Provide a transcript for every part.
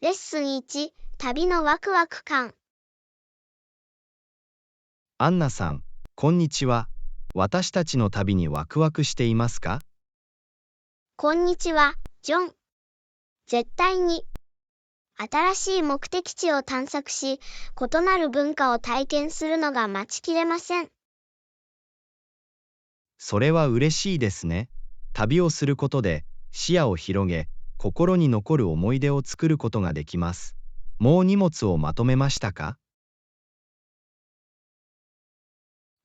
レッスン1、旅のワクワク感。アンナさん、こんにちは。私たちの旅にワクワクしていますか？こんにちは、ジョン。絶対に。新しい目的地を探索し、異なる文化を体験するのが待ちきれません。それは嬉しいですね。旅をすることで視野を広げ、心に残る思い出を作ることができます。もう荷物をまとめましたか？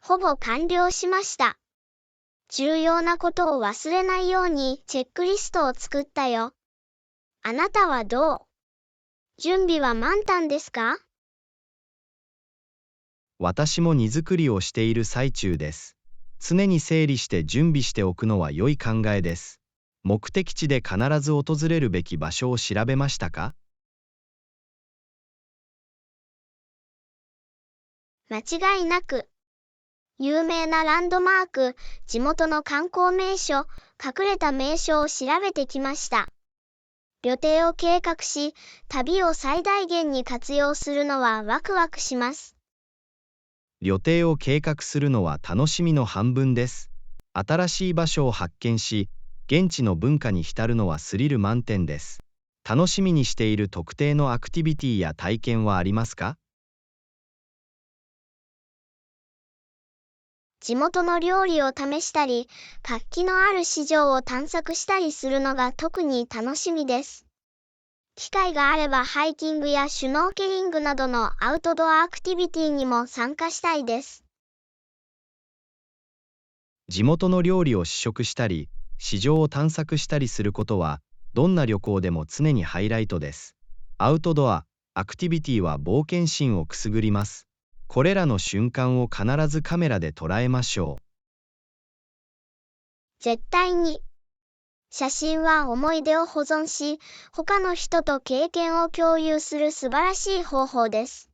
ほぼ完了しました。重要なことを忘れないようにチェックリストを作ったよ。あなたはどう？準備は満タンですか？私も荷造りをしている最中です。常に整理して準備しておくのは良い考えです。目的地で必ず訪れるべき場所を調べましたか？間違いなく。有名なランドマーク、地元の観光名所、隠れた名所を調べてきました。旅程を計画し、旅を最大限に活用するのはワクワクします。旅程を計画するのは楽しみの半分です。新しい場所を発見し、現地の文化に浸るのはスリル満点です。楽しみにしている特定のアクティビティや体験はありますか？地元の料理を試したり、活気のある市場を探索したりするのが特に楽しみです。機会があればハイキングやシュノーケリングなどのアウトドアアクティビティにも参加したいです。地元の料理を試食したり、市場を探索したりすることは、どんな旅行でも常にハイライトです。アウトドア、アクティビティは冒険心をくすぐります。これらの瞬間を必ずカメラで捉えましょう。絶対に。写真は思い出を保存し、他の人と経験を共有する素晴らしい方法です。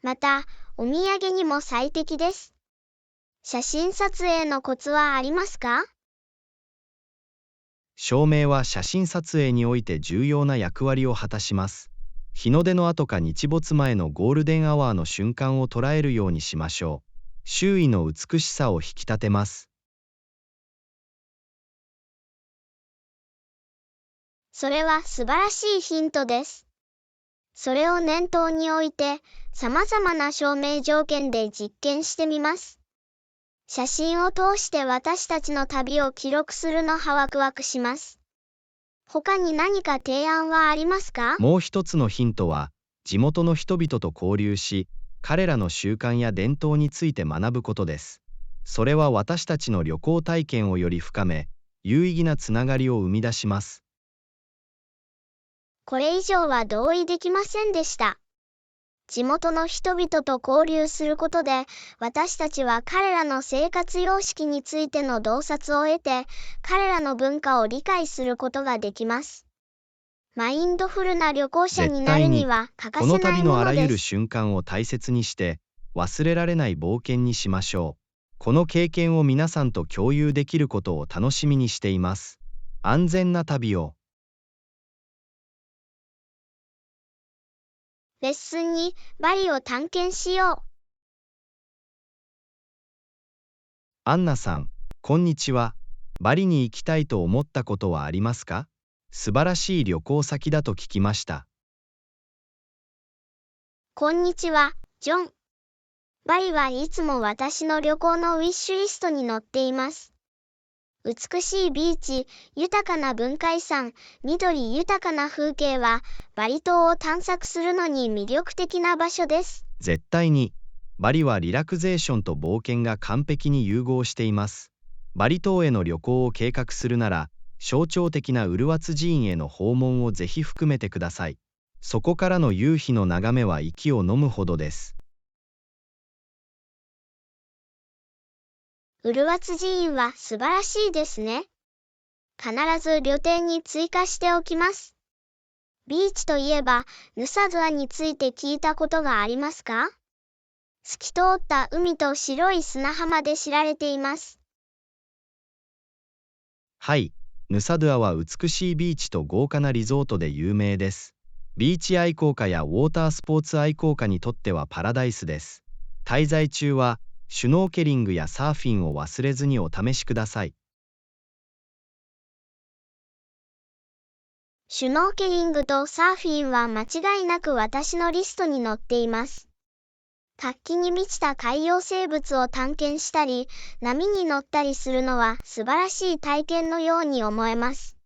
また、お土産にも最適です。写真撮影のコツはありますか？照明は写真撮影において重要な役割を果たします。日の出の後か日没前のゴールデンアワーの瞬間を捉えるようにしましょう。周囲の美しさを引き立てます。それは素晴らしいヒントです。それを念頭に置いて、様々な照明条件で実験してみます。写真を通して私たちの旅を記録するのはワクワクします。他に何か提案はありますか？もう一つのヒントは、地元の人々と交流し、彼らの習慣や伝統について学ぶことです。それは私たちの旅行体験をより深め、有意義なつながりを生み出します。これ以上は同意できませんでした。地元の人々と交流することで、私たちは彼らの生活様式についての洞察を得て、彼らの文化を理解することができます。マインドフルな旅行者になるには欠かこのせない旅のあらゆるものです。瞬間を大切にして、忘れられない冒険にしましょう。この経験を皆さんと共有できることを楽しみにしています。安全な旅を。レッスンにバリを探検しよう。アンナさん、こんにちは。バリに行きたいと思ったことはありますか？素晴らしい旅行先だと聞きました。こんにちは、ジョン。バリはいつも私の旅行のウィッシュリストに載っています。美しいビーチ、豊かな文化遺産、緑豊かな風景は、バリ島を探索するのに魅力的な場所です。絶対に。バリはリラクゼーションと冒険が完璧に融合しています。バリ島への旅行を計画するなら、象徴的なウルワツ寺院への訪問をぜひ含めてください。そこからの夕日の眺めは息を飲むほどです。ウルワツ寺院は素晴らしいですね。必ず旅程に追加しておきます。ビーチといえば、ヌサドゥアについて聞いたことがありますか？透き通った海と白い砂浜で知られています。はい、ヌサドゥアは美しいビーチと豪華なリゾートで有名です。ビーチ愛好家やウォータースポーツ愛好家にとってはパラダイスです。滞在中はシュノーケリングやサーフィンを忘れずにお試しください。シュノーケリングとサーフィンは間違いなく私のリストに載っています。活気に満ちた海洋生物を探検したり、波に乗ったりするのは素晴らしい体験のように思えます。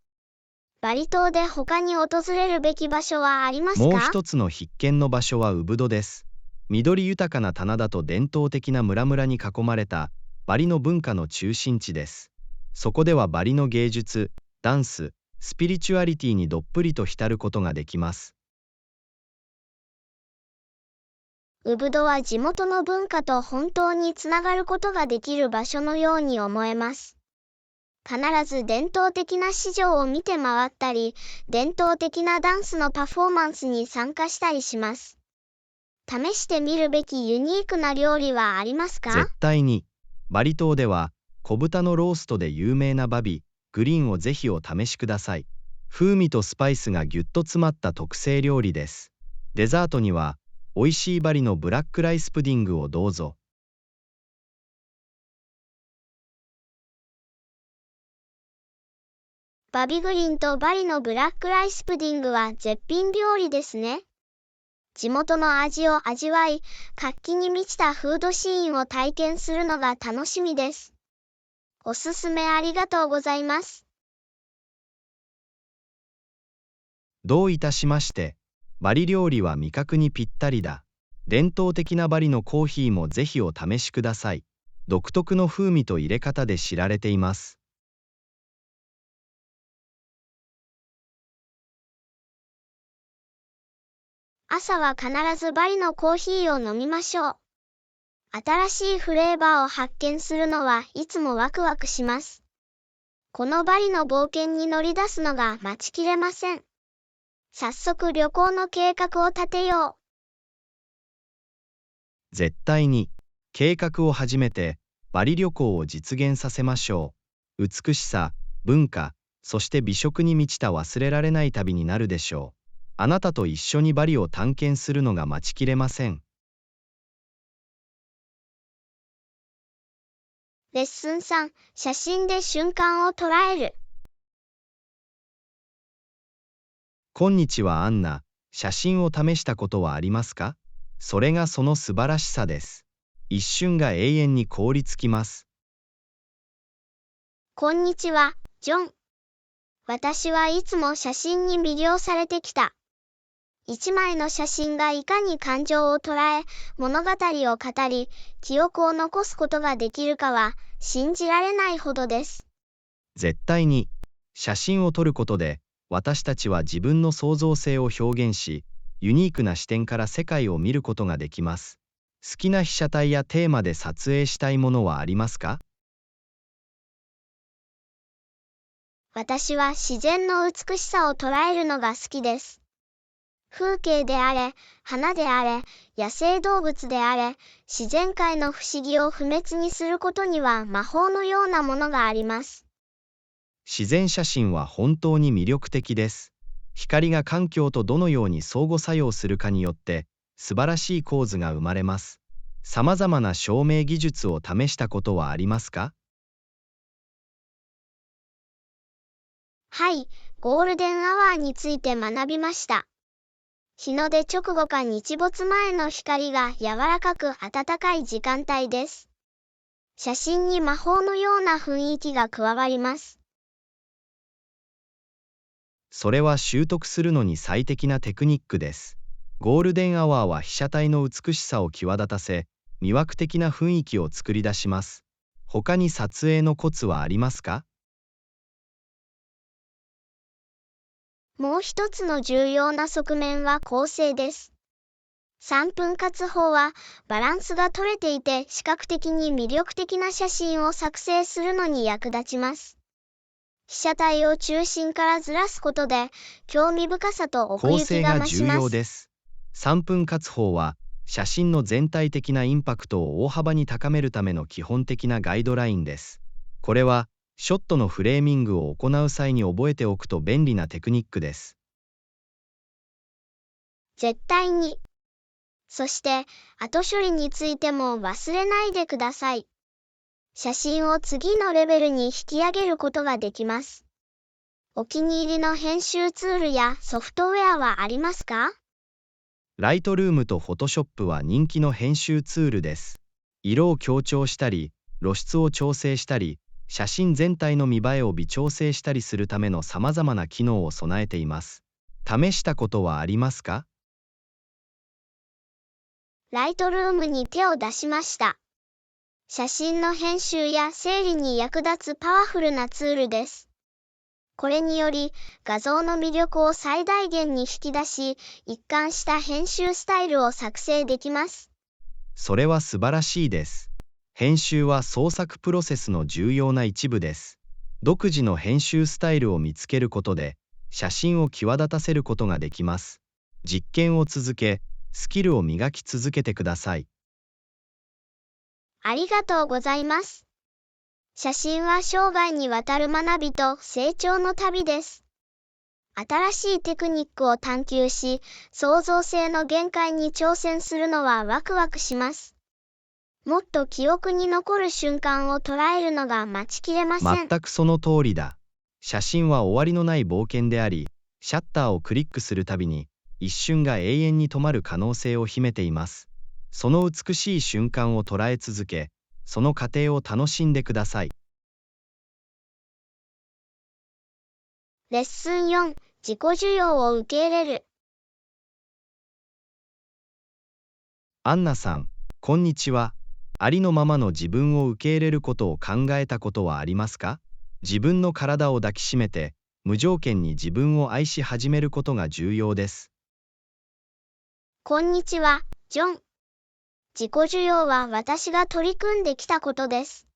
バリ島で他に訪れるべき場所はありますか？もう一つの必見の場所はウブドです。緑豊かな棚田と伝統的な村々に囲まれたバリの文化の中心地です。そこではバリの芸術、ダンス、スピリチュアリティにどっぷりと浸ることができます。ウブドは地元の文化と本当につながることができる場所のように思えます。必ず伝統的な市場を見て回ったり、伝統的なダンスのパフォーマンスに参加したりします。試してみるべきユニークな料理はありますか？絶対に。バリ島では小豚のローストで有名なバビ、グリーンをぜひお試しください。風味とスパイスがぎゅっと詰まった特製料理です。デザートには美味しいバリのブラックライスプディングをどうぞ。バビグリンとバリのブラックライスプディングは絶品料理ですね。地元の味を味わい、活気に満ちたフードシーンを体験するのが楽しみです。おすすめありがとうございます。どういたしまして。バリ料理は味覚にぴったりだ。伝統的なバリのコーヒーもぜひお試しください。独特の風味と入れ方で知られています。朝は必ずバリのコーヒーを飲みましょう。新しいフレーバーを発見するのはいつもワクワクします。このバリの冒険に乗り出すのが待ちきれません。早速旅行の計画を立てよう。絶対に計画を始めてバリ旅行を実現させましょう。美しさ、文化、そして美食に満ちた忘れられない旅になるでしょう。あなたと一緒にバリを探検するのが待ちきれません。レッスン3、写真で瞬間を捉える。こんにちはアンナ。写真を試したことはありますか？それがその素晴らしさです。一瞬が永遠に凍りつきます。こんにちは、ジョン。私はいつも写真に魅了されてきた。一枚の写真がいかに感情を捉え、物語を語り、記憶を残すことができるかは信じられないほどです。絶対に。写真を撮ることで私たちは自分の創造性を表現し、ユニークな視点から世界を見ることができます。好きな被写体やテーマで撮影したいものはありますか？私は自然の美しさを捉えるのが好きです。風景であれ、花であれ、野生動物であれ、自然界の不思議を不滅にすることには魔法のようなものがあります。自然写真は本当に魅力的です。光が環境とどのように相互作用するかによって素晴らしい構図が生まれます。さまざまな照明技術を試したことはありますか？はい、ゴールデンアワーについて学びました。日の出直後か日没前の光が柔らかく暖かい時間帯です。写真に魔法のような雰囲気が加わります。それは習得するのに最適なテクニックです。ゴールデンアワーは被写体の美しさを際立たせ、魅惑的な雰囲気を作り出します。他に撮影のコツはありますか？もう一つの重要な側面は構成です。3分割法はバランスが取れていて視覚的に魅力的な写真を作成するのに役立ちます。被写体を中心からずらすことで興味深さと奥行きが増します。構成が重要です。3分割法は写真の全体的なインパクトを大幅に高めるための基本的なガイドラインです。これはショットのフレーミングを行う際に覚えておくと便利なテクニックです。絶対に。そして、後処理についても忘れないでください。写真を次のレベルに引き上げることができます。お気に入りの編集ツールやソフトウェアはありますか？ライトルームとフォトショップは人気の編集ツールです。色を強調したり、露出を調整したり、写真全体の見栄えを微調整したりするためのさまざまな機能を備えています。試したことはありますか？ライトルームに手を出しました。写真の編集や整理に役立つパワフルなツールです。これにより、画像の魅力を最大限に引き出し、一貫した編集スタイルを作成できます。それは素晴らしいです。編集は創作プロセスの重要な一部です。独自の編集スタイルを見つけることで、写真を際立たせることができます。実験を続け、スキルを磨き続けてください。ありがとうございます。写真は生涯にわたる学びと成長の旅です。新しいテクニックを探求し、創造性の限界に挑戦するのはワクワクします。もっと記憶に残る瞬間を捉えるのが待ちきれません。全くその通りだ。写真は終わりのない冒険であり、シャッターをクリックするたびに、一瞬が永遠に止まる可能性を秘めています。その美しい瞬間を捉え続け、その過程を楽しんでください。レッスン4、自己需要を受け入れる。アンナさん、こんにちは。ありのままの自分を受け入れることを考えたことはありますか？自分の体を抱きしめて、無条件に自分を愛し始めることが重要です。こんにちは、ジョン。自己需要は私が取り組んできたことです。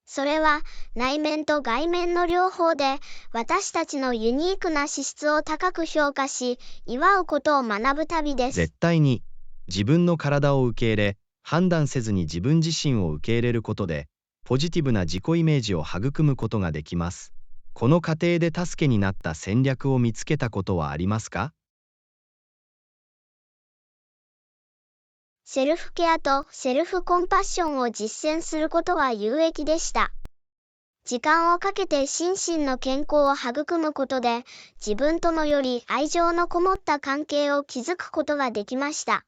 それは内面と外面の両方で私たちのユニークな資質を高く評価し、祝うことを学ぶ旅です。絶対に自分の体を受け入れ、判断せずに自分自身を受け入れることで、ポジティブな自己イメージを育むことができます。この過程で助けになった戦略を見つけたことはありますか？セルフケアとセルフコンパッションを実践することは有益でした。時間をかけて心身の健康を育むことで、自分とのより愛情のこもった関係を築くことができました。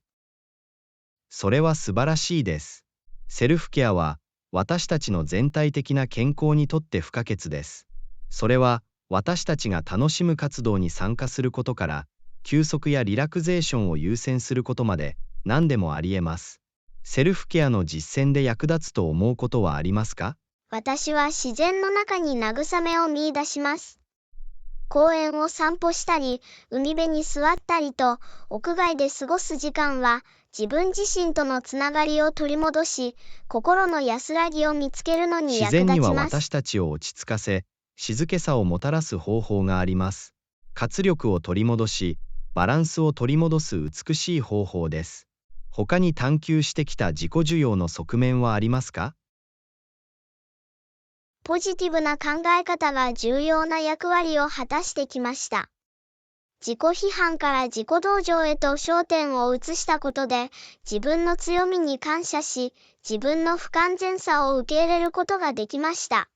それは素晴らしいです。セルフケアは私たちの全体的な健康にとって不可欠です。それは私たちが楽しむ活動に参加することから、休息やリラクゼーションを優先することまで、何でもありえます。セルフケアの実践で役立つと思うことはありますか？私は自然の中に慰めを見出します。公園を散歩したり、海辺に座ったりと、屋外で過ごす時間は、自分自身とのつながりを取り戻し、心の安らぎを見つけるのに役立ちます。自然には私たちを落ち着かせ、静けさをもたらす方法があります。活力を取り戻し、バランスを取り戻す美しい方法です。他に探求してきた自己需要の側面はありますか？ポジティブな考え方が重要な役割を果たしてきました。自己批判から自己同情へと焦点を移したことで、自分の強みに感謝し、自分の不完全さを受け入れることができました。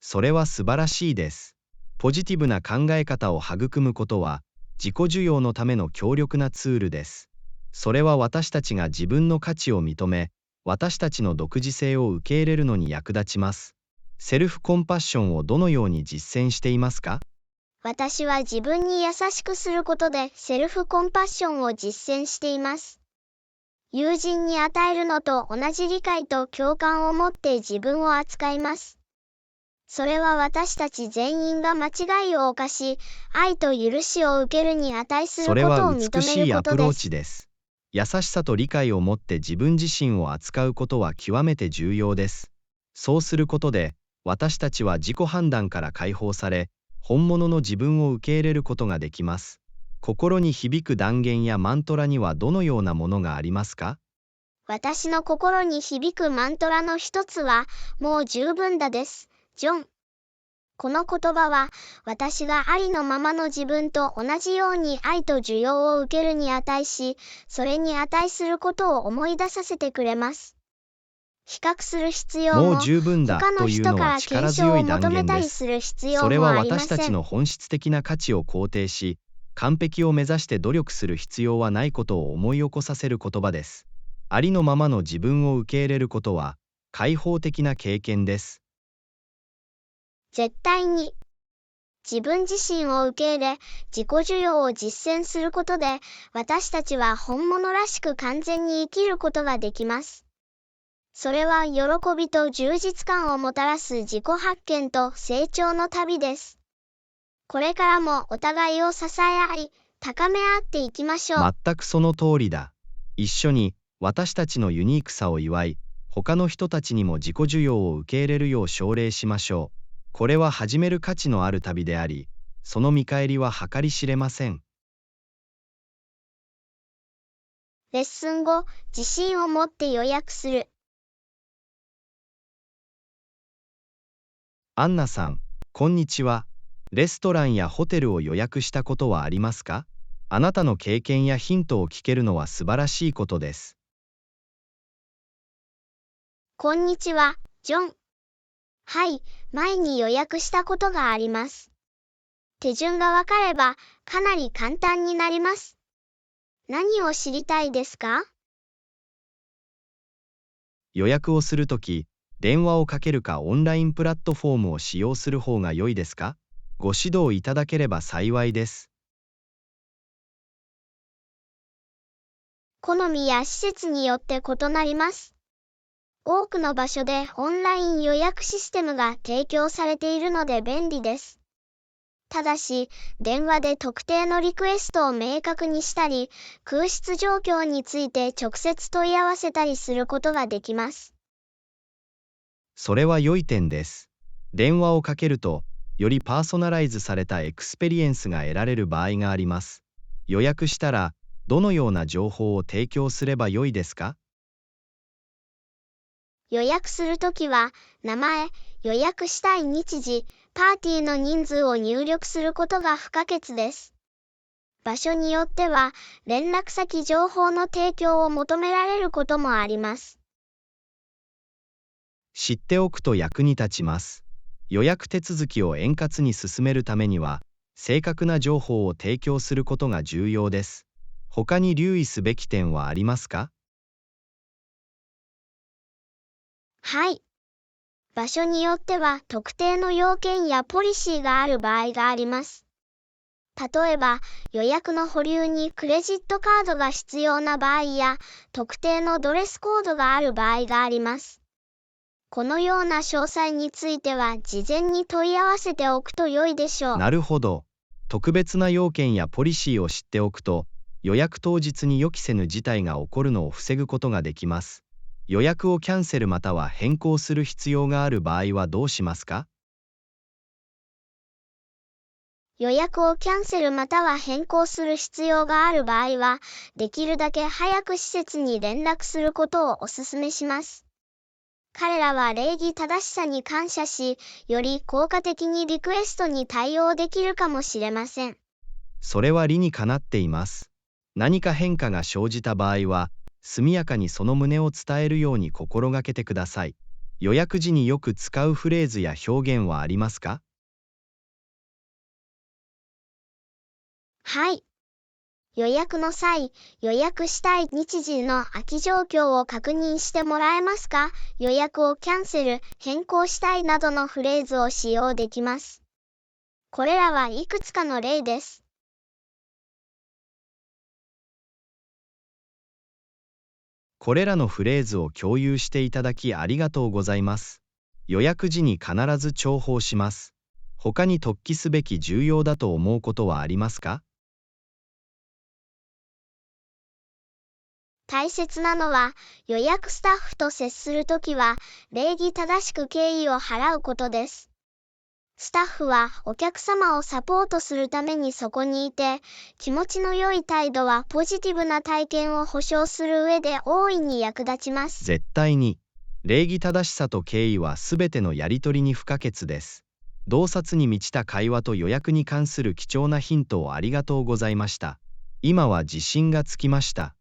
それは素晴らしいです。ポジティブな考え方を育むことは、自己需要のための強力なツールです。それは私たちが自分の価値を認め、私たちの独自性を受け入れるのに役立ちます。セルフコンパッションをどのように実践していますか？私は自分に優しくすることでセルフコンパッションを実践しています。友人に与えるのと同じ理解と共感を持って自分を扱います。それは私たち全員が間違いを犯し、愛と許しを受けるに値することを認めることです。それは美しいアプローチです。優しさと理解を持って自分自身を扱うことは極めて重要です。そうすることで、私たちは自己判断から解放され、本物の自分を受け入れることができます。心に響く断言やマントラにはどのようなものがありますか？私の心に響くマントラの一つは、もう十分だです、ジョン。この言葉は、私がありのままの自分と同じように愛と受容を受けるに値し、それに値することを思い出させてくれます。比較する必要も、もう十分だ他のというのは人から力検証を強い断求めた言です。りする必そ要れはもありま私たちせん。の本質的な価値を肯定し、完璧を目指して努力する必要はないことを思い起こさせる言葉です。ありのままの自分を受け入れることは、開放的な経験です。絶対に。自分自身を受け入れ、自己受容を実践することで、私たちは本物らしく完全に生きることができます。それは喜びと充実感をもたらす自己発見と成長の旅です。これからもお互いを支え合い、高め合っていきましょう。全くその通りだ。一緒に私たちのユニークさを祝い、他の人たちにも自己受容を受け入れるよう奨励しましょう。これは始める価値のある旅であり、その見返りは計り知れません。レッスン後、自信を持って予約する。アンナさん、こんにちは。レストランやホテルを予約したことはありますか？あなたの経験やヒントを聞けるのは素晴らしいことです。こんにちは、ジョン。はい、前に予約したことがあります。手順がわかれば、かなり簡単になります。何を知りたいですか？予約をするとき、電話をかけるかオンラインプラットフォームを使用する方が良いですか？ご指導いただければ幸いです。好みや施設によって異なります。多くの場所でオンライン予約システムが提供されているので便利です。ただし、電話で特定のリクエストを明確にしたり、空室状況について直接問い合わせたりすることができます。それは良い点です。電話をかけると、よりパーソナライズされたエクスペリエンスが得られる場合があります。予約したら、どのような情報を提供すれば良いですか？予約するときは、名前、予約したい日時、パーティーの人数を入力することが不可欠です。場所によっては、連絡先情報の提供を求められることもあります。知っておくと役に立ちます。予約手続きを円滑に進めるためには、正確な情報を提供することが重要です。他に留意すべき点はありますか？はい。場所によっては特定の要件やポリシーがある場合があります。例えば、予約の保留にクレジットカードが必要な場合や、特定のドレスコードがある場合があります。このような詳細については事前に問い合わせておくと良いでしょう。なるほど。特別な要件やポリシーを知っておくと、予約当日に予期せぬ事態が起こるのを防ぐことができます。予約をキャンセルまたは変更する必要がある場合はどうしますか？予約をキャンセルまたは変更する必要がある場合は、できるだけ早く施設に連絡することをお勧めします。彼らは礼儀正しさに感謝し、より効果的にリクエストに対応できるかもしれません。それは理にかなっています。何か変化が生じた場合は、速やかにその旨を伝えるように心がけてください。予約時によく使うフレーズや表現はありますか？はい。予約の際、予約したい日時の空き状況を確認してもらえますか？予約をキャンセル、変更したいなどのフレーズを使用できます。これらはいくつかの例です。これらのフレーズを共有していただきありがとうございます。予約時に必ず重宝します。他に突起すべき重要だと思うことはありますか？大切なのは、予約スタッフと接するときは、礼儀正しく敬意を払うことです。スタッフはお客様をサポートするためにそこにいて、気持ちの良い態度はポジティブな体験を保証する上で大いに役立ちます。絶対に。礼儀正しさと敬意はすべてのやり取りに不可欠です。洞察に満ちた会話と予約に関する貴重なヒントをありがとうございました。今は自信がつきました。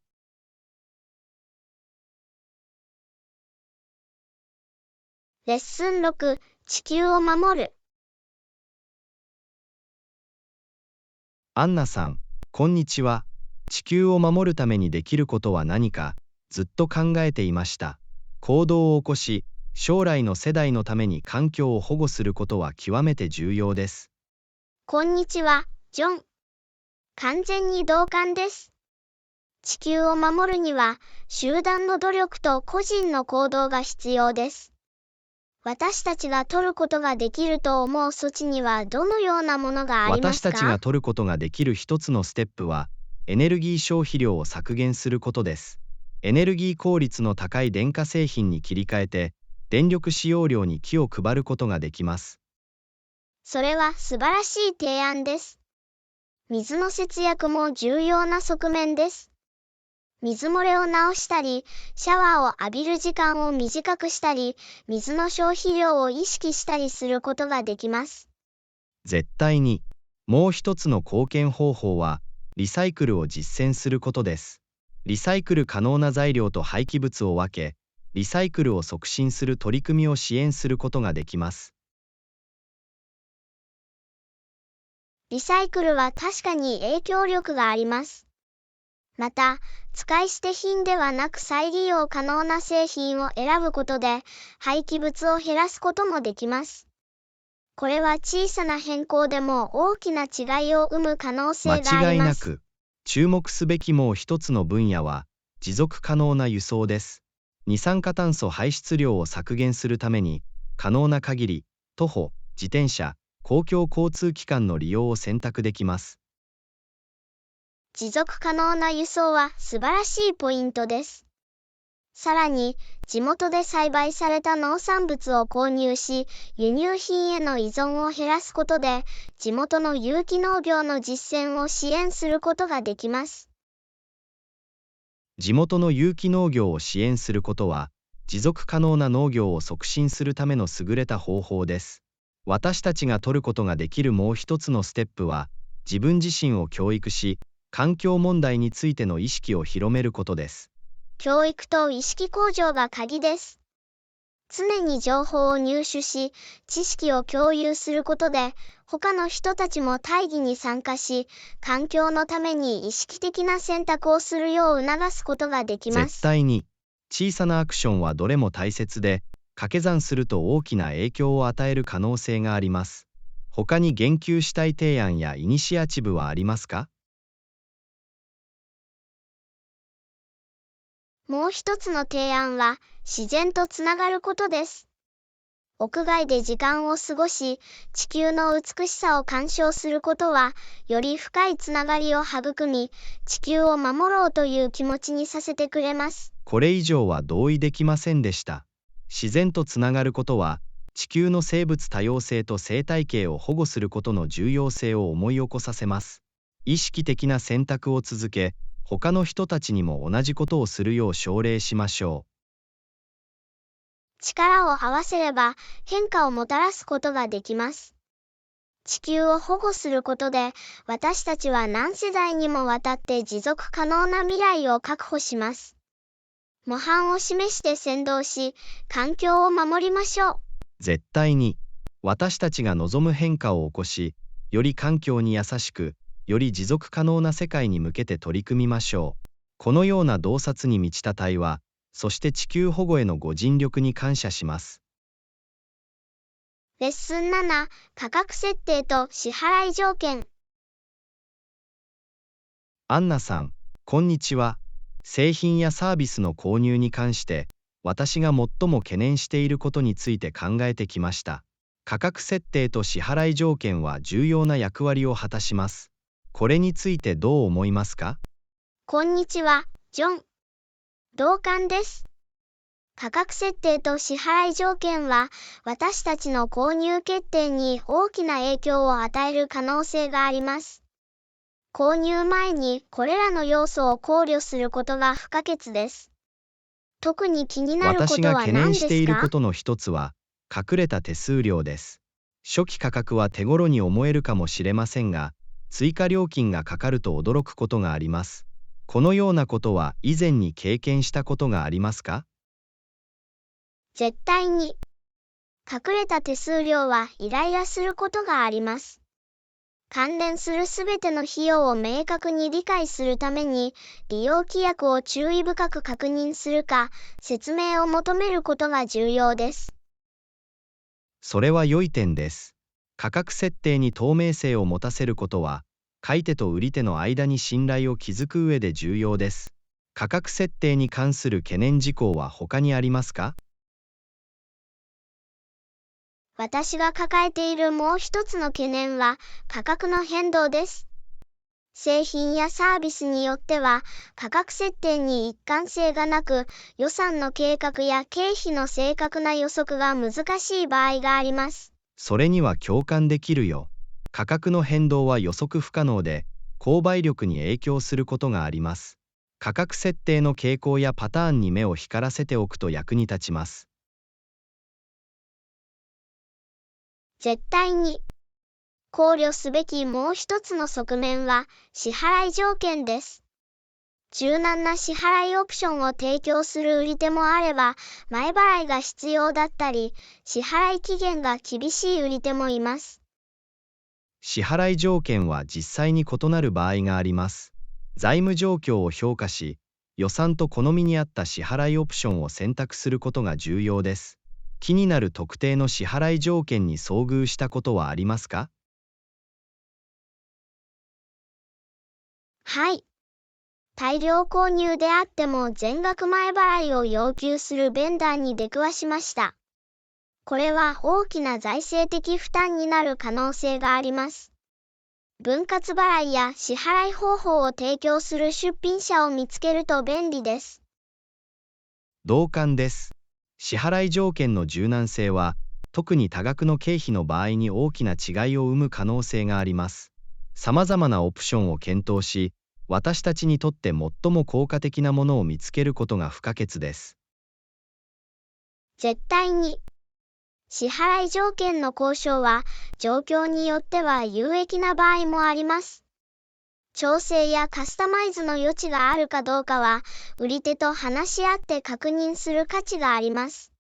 レッスン6、地球を守る。アンナさん、こんにちは。地球を守るためにできることは何か、ずっと考えていました。行動を起こし、将来の世代のために環境を保護することは極めて重要です。こんにちは、ジョン。完全に同感です。地球を守るには、集団の努力と個人の行動が必要です。私たちが取ることができると思う措置にはどのようなものがありますか？私たちが取ることができる一つのステップは、エネルギー消費量を削減することです。エネルギー効率の高い電化製品に切り替えて、電力使用量に気を配ることができます。それは素晴らしい提案です。水の節約も重要な側面です。水漏れを直したり、シャワーを浴びる時間を短くしたり、水の消費量を意識したりすることができます。絶対に。もう一つの貢献方法は、リサイクルを実践することです。リサイクル可能な材料と廃棄物を分け、リサイクルを促進する取り組みを支援することができます。リサイクルは確かに影響力があります。また、使い捨て品ではなく再利用可能な製品を選ぶことで、廃棄物を減らすこともできます。これは小さな変更でも大きな違いを生む可能性があります。間違いなく、注目すべきもう一つの分野は、持続可能な輸送です。二酸化炭素排出量を削減するために、可能な限り、徒歩、自転車、公共交通機関の利用を選択できます。持続可能な輸送は素晴らしいポイントです。さらに、地元で栽培された農産物を購入し、輸入品への依存を減らすことで、地元の有機農業の実践を支援することができます。地元の有機農業を支援することは、持続可能な農業を促進するための優れた方法です。私たちが取ることができるもう一つのステップは、自分自身を教育し、環境問題についての意識を広めることです。教育と意識向上が鍵です。常に情報を入手し、知識を共有することで、他の人たちも大義に参加し、環境のために意識的な選択をするよう促すことができます。絶対に、小さなアクションはどれも大切で、掛け算すると大きな影響を与える可能性があります。他に言及したい提案やイニシアチブはありますか？もう一つの提案は、自然とつながることです。屋外で時間を過ごし、地球の美しさを鑑賞することは、より深いつながりを育み、地球を守ろうという気持ちにさせてくれます。これ以上は同意できませんでした。自然とつながることは、地球の生物多様性と生態系を保護することの重要性を思い起こさせます。意識的な選択を続け、他の人たちにも同じことをするよう奨励しましょう。力を合わせれば変化をもたらすことができます。地球を保護することで、私たちは何世代にもわたって持続可能な未来を確保します。模範を示して先導し、環境を守りましょう。絶対に、私たちが望む変化を起こし、より環境に優しく、より持続可能な世界に向けて取り組みましょう。このような洞察に満ちた対話、そして地球保護へのご尽力に感謝します。レッスン7、価格設定と支払い条件。アンナさん、こんにちは。製品やサービスの購入に関して、私が最も懸念していることについて考えてきました。価格設定と支払い条件は重要な役割を果たします。これについてどう思いますか？こんにちは、ジョン。同感です。価格設定と支払い条件は、私たちの購入決定に大きな影響を与える可能性があります。購入前にこれらの要素を考慮することが不可欠です。特に気になることは何ですか？私が懸念していることの一つは、隠れた手数料です。初期価格は手頃に思えるかもしれませんが、追加料金がかかると驚くことがあります。このようなことは以前に経験したことがありますか？絶対に。隠れた手数料はイライラすることがあります。関連するすべての費用を明確に理解するために、利用規約を注意深く確認するか、説明を求めることが重要です。それは良い点です。価格設定に透明性を持たせることは、買い手と売り手の間に信頼を築く上で重要です。価格設定に関する懸念事項は他にありますか？私が抱えているもう一つの懸念は、価格の変動です。製品やサービスによっては、価格設定に一貫性がなく、予算の計画や経費の正確な予測が難しい場合があります。それには共感できるよ。価格の変動は予測不可能で、購買力に影響することがあります。価格設定の傾向やパターンに目を光らせておくと役に立ちます。絶対に。考慮すべきもう一つの側面は、支払い条件です。柔軟な支払いオプションを提供する売り手もあれば、前払いが必要だったり、支払い期限が厳しい売り手もいます。支払い条件は実際に異なる場合があります。財務状況を評価し、予算と好みに合った支払いオプションを選択することが重要です。気になる特定の支払い条件に遭遇したことはありますか？はい。大量購入であっても全額前払いを要求するベンダーに出くわしました。これは大きな財政的負担になる可能性があります。分割払いや支払い方法を提供する出品者を見つけると便利です。同感です。支払い条件の柔軟性は、特に多額の経費の場合に大きな違いを生む可能性があります。さまざまなオプションを検討し、私たちにとって最も効果的なものを見つけることが不可欠です。絶対に。支払い条件の交渉は、状況によっては有益な場合もあります。調整やカスタマイズの余地があるかどうかは、売り手と話し合って確認する価値があります。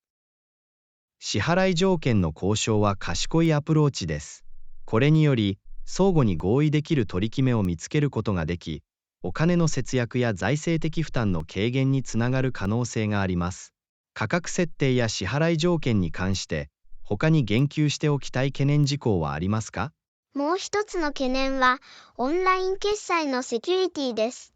支払い条件の交渉は賢いアプローチです。これにより、相互に合意できる取り決めを見つけることができ、お金の節約や財政的負担の軽減につながる可能性があります。価格設定や支払い条件に関して、他に言及しておきたい懸念事項はありますか？もう一つの懸念は、オンライン決済のセキュリティです。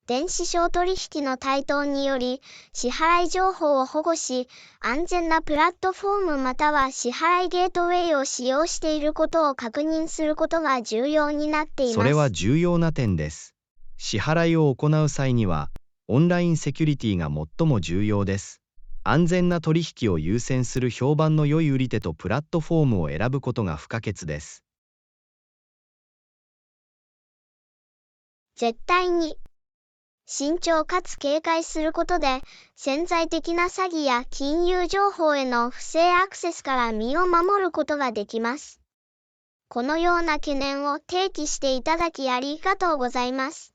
電子商取引の台頭により、支払い情報を保護し、安全なプラットフォームまたは支払いゲートウェイを使用していることを確認することが重要になっています。それは重要な点です。支払いを行う際には、オンラインセキュリティが最も重要です。安全な取引を優先する評判の良い売り手とプラットフォームを選ぶことが不可欠です。絶対に。慎重かつ警戒することで、潜在的な詐欺や金融情報への不正アクセスから身を守ることができます。このような懸念を提起していただきありがとうございます。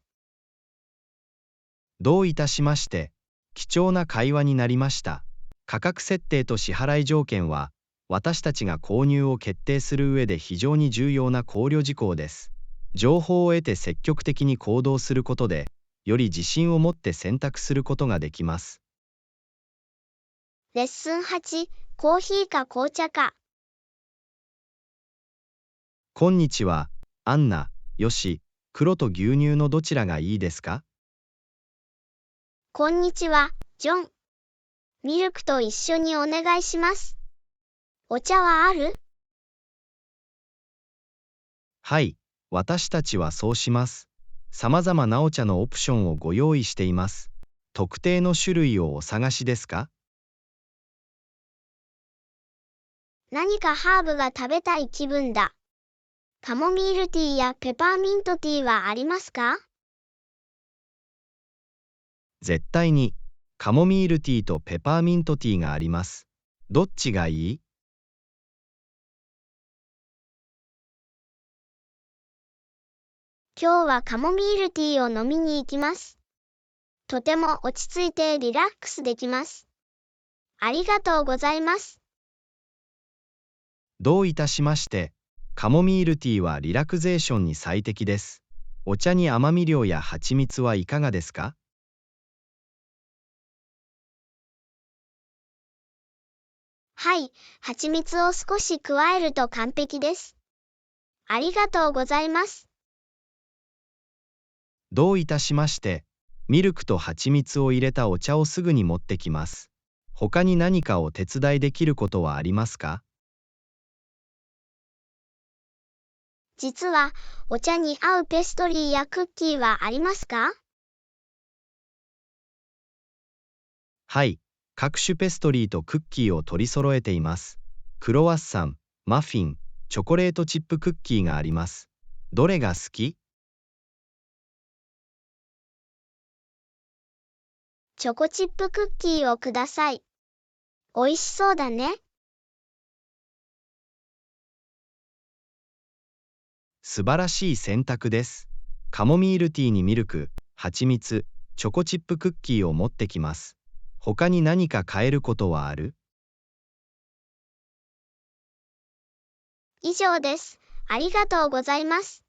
どういたしまして。貴重な会話になりました。価格設定と支払い条件は、私たちが購入を決定する上で非常に重要な考慮事項です。情報を得て積極的に行動することで、より自信を持って選択することができます。レッスン8、コーヒーか紅茶か。こんにちは、アンナ、よし、黒と牛乳のどちらがいいですか？こんにちは、ジョン。ミルクと一緒にお願いします。お茶はある？はい、私たちはそうします。さまざまなお茶のオプションをご用意しています。特定の種類をお探しですか？何かハーブが食べたい気分だ。カモミールティーやペパーミントティーはありますか？絶対に、カモミールティーとペパーミントティーがあります。どっちがいい？今日はカモミールティーを飲みに行きます。とても落ち着いてリラックスできます。ありがとうございます。どういたしまして。カモミールティーはリラクゼーションに最適です。お茶に甘み料や蜂蜜はいかがですか？はい、蜂蜜を少し加えると完璧です。ありがとうございます。どういたしまして。ミルクと蜂蜜を入れたお茶をすぐに持ってきます。他に何かお手伝いできることはありますか？実は、お茶に合うペストリーやクッキーはありますか？はい、各種ペストリーとクッキーを取り揃えています。クロワッサン、マフィン、チョコレートチップクッキーがあります。どれが好き？チョコチップクッキーをください。美味しそうだね。素晴らしい選択です。カモミールティーにミルク、蜂蜜、チョコチップクッキーを持ってきます。他に何か変えることはある？以上です。ありがとうございます。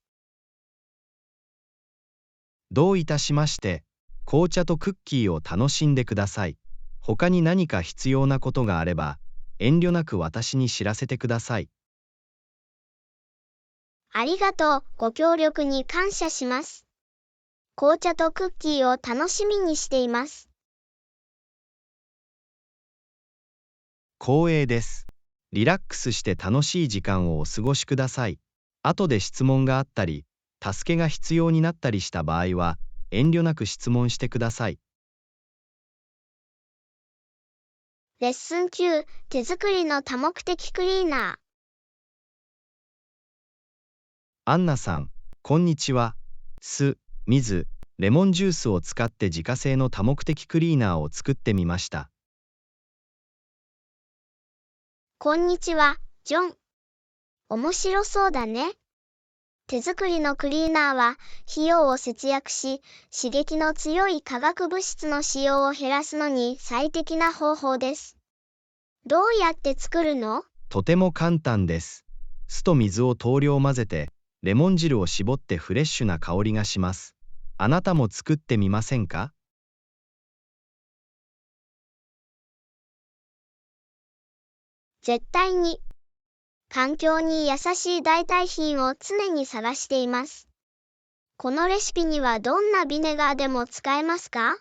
どういたしまして。紅茶とクッキーを楽しんでください。他に何か必要なことがあれば、遠慮なく私に知らせてください。ありがとう。ご協力に感謝します。紅茶とクッキーを楽しみにしています。光栄です。リラックスして楽しい時間をお過ごしください。後で質問があったり、助けが必要になったりした場合は、遠慮なく質問してください。レッスン9、手作りの多目的クリーナー。アンナさん、こんにちは。酢、水、レモンジュースを使って自家製の多目的クリーナーを作ってみました。こんにちは、ジョン。面白そうだね。手作りのクリーナーは、費用を節約し、刺激の強い化学物質の使用を減らすのに最適な方法です。どうやって作るの？とても簡単です。酢と水を等量混ぜて、レモン汁を絞ってフレッシュな香りがします。あなたも作ってみませんか？絶対に。環境に優しい代替品を常に探しています。このレシピにはどんなビネガーでも使えますか？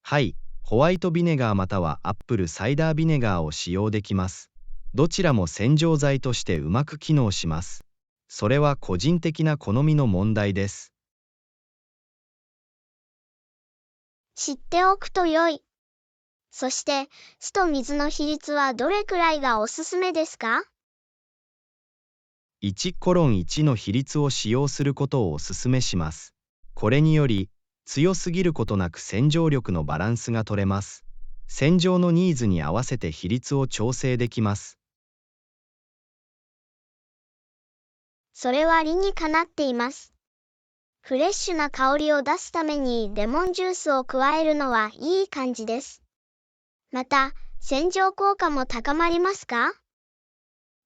はい、ホワイトビネガーまたはアップルサイダービネガーを使用できます。どちらも洗浄剤としてうまく機能します。それは個人的な好みの問題です。知っておくと良い。そして、酢と水の比率はどれくらいがおすすめですか？1:1の比率を使用することをお勧めします。これにより、強すぎることなく洗浄力のバランスが取れます。洗浄のニーズに合わせて比率を調整できます。それは理にかなっています。フレッシュな香りを出すためにレモンジュースを加えるのはいい感じです。また、洗浄効果も高まりますか？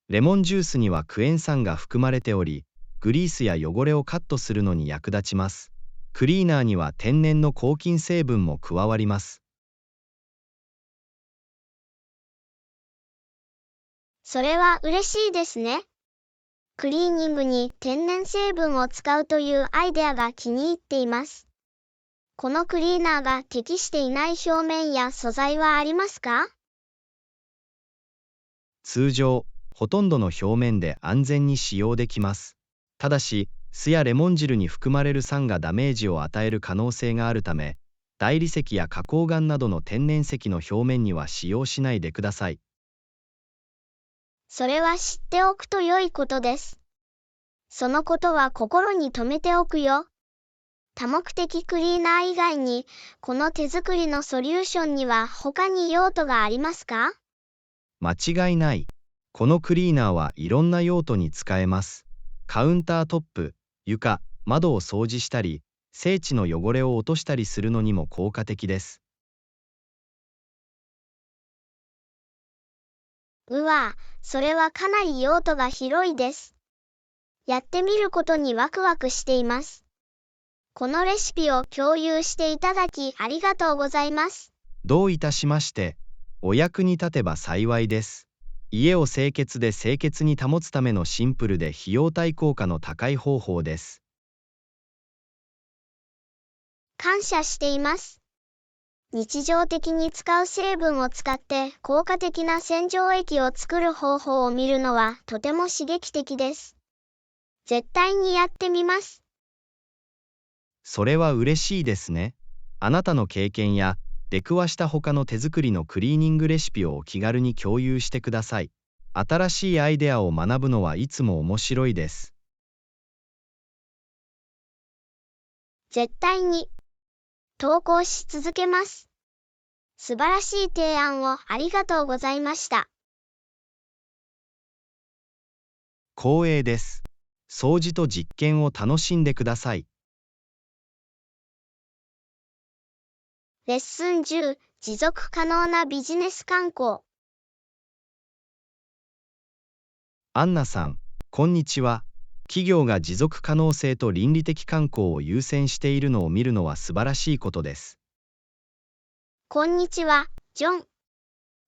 レモンジュースにはクエン酸が含まれており、グリースや汚れをカットするのに役立ちます。クリーナーには天然の抗菌成分も加わります。それは嬉しいですね。クリーニングに天然成分を使うというアイデアが気に入っています。このクリーナーが適していない表面や素材はありますか？通常、ほとんどの表面で安全に使用できます。ただし、酢やレモン汁に含まれる酸がダメージを与える可能性があるため、大理石や花崗岩などの天然石の表面には使用しないでください。それは知っておくと良いことです。そのことは心に留めておくよ。多目的クリーナー以外に、この手作りのソリューションには他に用途がありますか？間違いない。このクリーナーはいろんな用途に使えます。カウンタートップ、床、窓を掃除したり、整地の汚れを落としたりするのにも効果的です。うわ、それはかなり用途が広いです。やってみることにワクワクしています。このレシピを共有していただきありがとうございます。どういたしまして。お役に立てば幸いです。家を清潔で清潔に保つためのシンプルで費用対効果の高い方法です。感謝しています。日常的に使う成分を使って効果的な洗浄液を作る方法を見るのはとても刺激的です。絶対にやってみます。それは嬉しいですね。あなたの経験や出くわした他の手作りのクリーニングレシピをお気軽に共有してください。新しいアイデアを学ぶのはいつも面白いです。絶対に投稿し続けます。素晴らしい提案をありがとうございました。光栄です。掃除と実験を楽しんでください。レッスン10、持続可能なビジネス観光。アンナさん、こんにちは。企業が持続可能性と倫理的観光を優先しているのを見るのは素晴らしいことです。こんにちは、ジョン。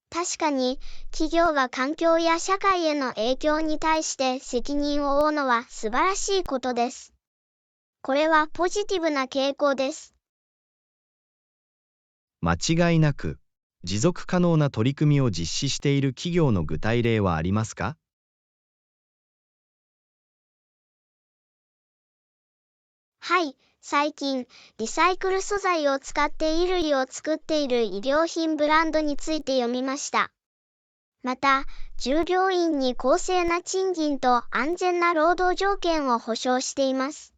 確かに、企業が環境や社会への影響に対して責任を負うのは素晴らしいことです。これはポジティブな傾向です。間違いなく、持続可能な取り組みを実施している企業の具体例はありますか？はい、最近、リサイクル素材を使って衣類を作っている衣料品ブランドについて読みました。また、従業員に公正な賃金と安全な労働条件を保障しています。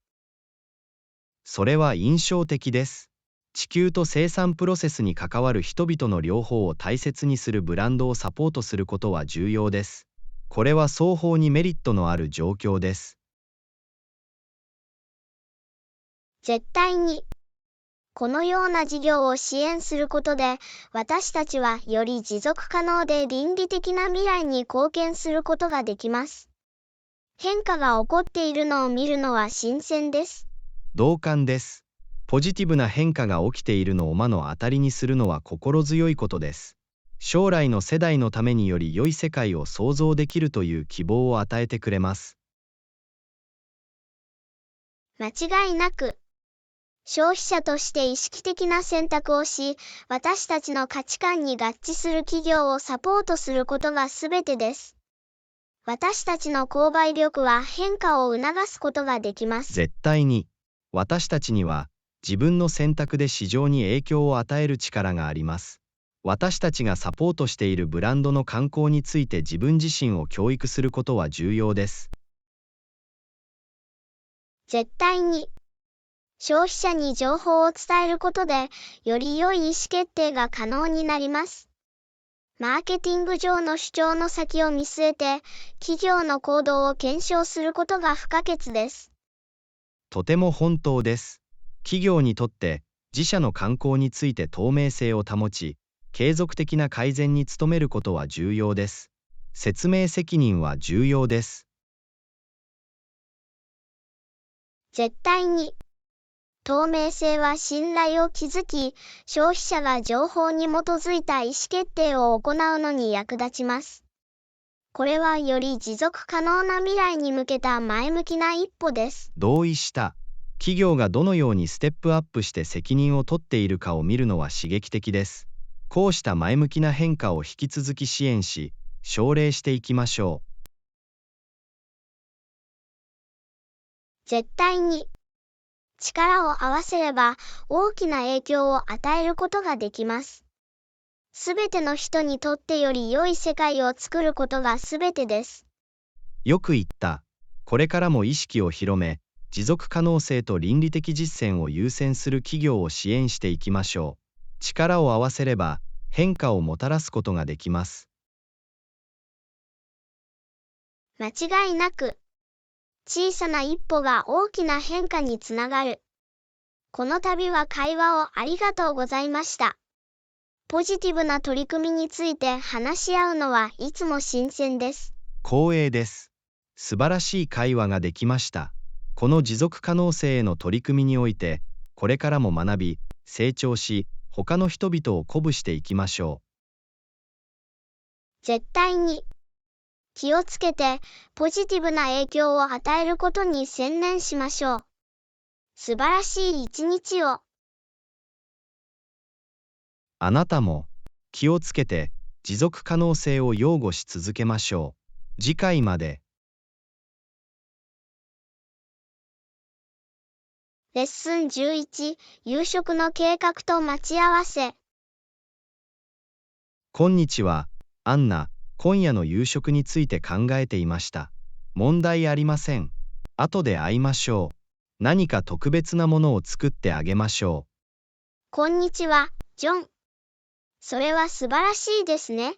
それは印象的です。地球と生産プロセスに関わる人々の両方を大切にするブランドをサポートすることは重要です。これは双方にメリットのある状況です。絶対に。このような事業を支援することで、私たちはより持続可能で倫理的な未来に貢献することができます。変化が起こっているのを見るのは新鮮です。同感です。ポジティブな変化が起きているのを目の当たりにするのは心強いことです。将来の世代のためにより良い世界を創造できるという希望を与えてくれます。間違いなく。消費者として意識的な選択をし、私たちの価値観に合致する企業をサポートすることがすべてです。私たちの購買力は変化を促すことができます。絶対に。私たちには自分の選択で市場に影響を与える力があります。私たちがサポートしているブランドの観光について自分自身を教育することは重要です。絶対に。消費者に情報を伝えることで、より良い意思決定が可能になります。マーケティング上の主張の先を見据えて、企業の行動を検証することが不可欠です。とても本当です。企業にとって自社の観光について透明性を保ち、継続的な改善に努めることは重要です。説明責任は重要です。絶対に。透明性は信頼を築き、消費者が情報に基づいた意思決定を行うのに役立ちます。これはより持続可能な未来に向けた前向きな一歩です。同意した。企業がどのようにステップアップして責任を取っているかを見るのは刺激的です。こうした前向きな変化を引き続き支援し、奨励していきましょう。絶対に。力を合わせれば大きな影響を与えることができます。すべての人にとってより良い世界を作ることがすべてです。よく言った。これからも意識を広め、持続可能性と倫理的実践を優先する企業を支援していきましょう。力を合わせれば変化をもたらすことができます。間違いなく。小さな一歩が大きな変化につながる。この度は会話をありがとうございました。ポジティブな取り組みについて話し合うのはいつも新鮮です。光栄です。素晴らしい会話ができました。この持続可能性への取り組みにおいて、これからも学び、成長し、他の人々を鼓舞していきましょう。絶対に。気をつけて、ポジティブな影響を与えることに専念しましょう。素晴らしい一日を。あなたも、気をつけて、持続可能性を擁護し続けましょう。次回まで。レッスン11、夕食の計画と待ち合わせ。こんにちは、アンナ。今夜の夕食について考えていました。問題ありません。後で会いましょう。何か特別なものを作ってあげましょう。こんにちは、ジョン。それは素晴らしいですね。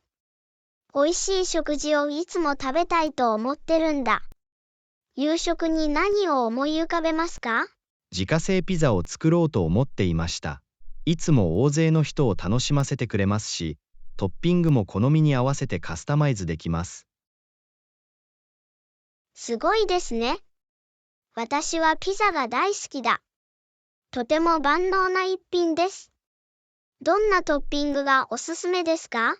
美味しい食事をいつも食べたいと思ってるんだ。夕食に何を思い浮かべますか？自家製ピザを作ろうと思っていました。いつも大勢の人を楽しませてくれますし、トッピングも好みに合わせてカスタマイズできます。すごいですね。私はピザが大好きだ。とても万能な一品です。どんなトッピングがおすすめですか？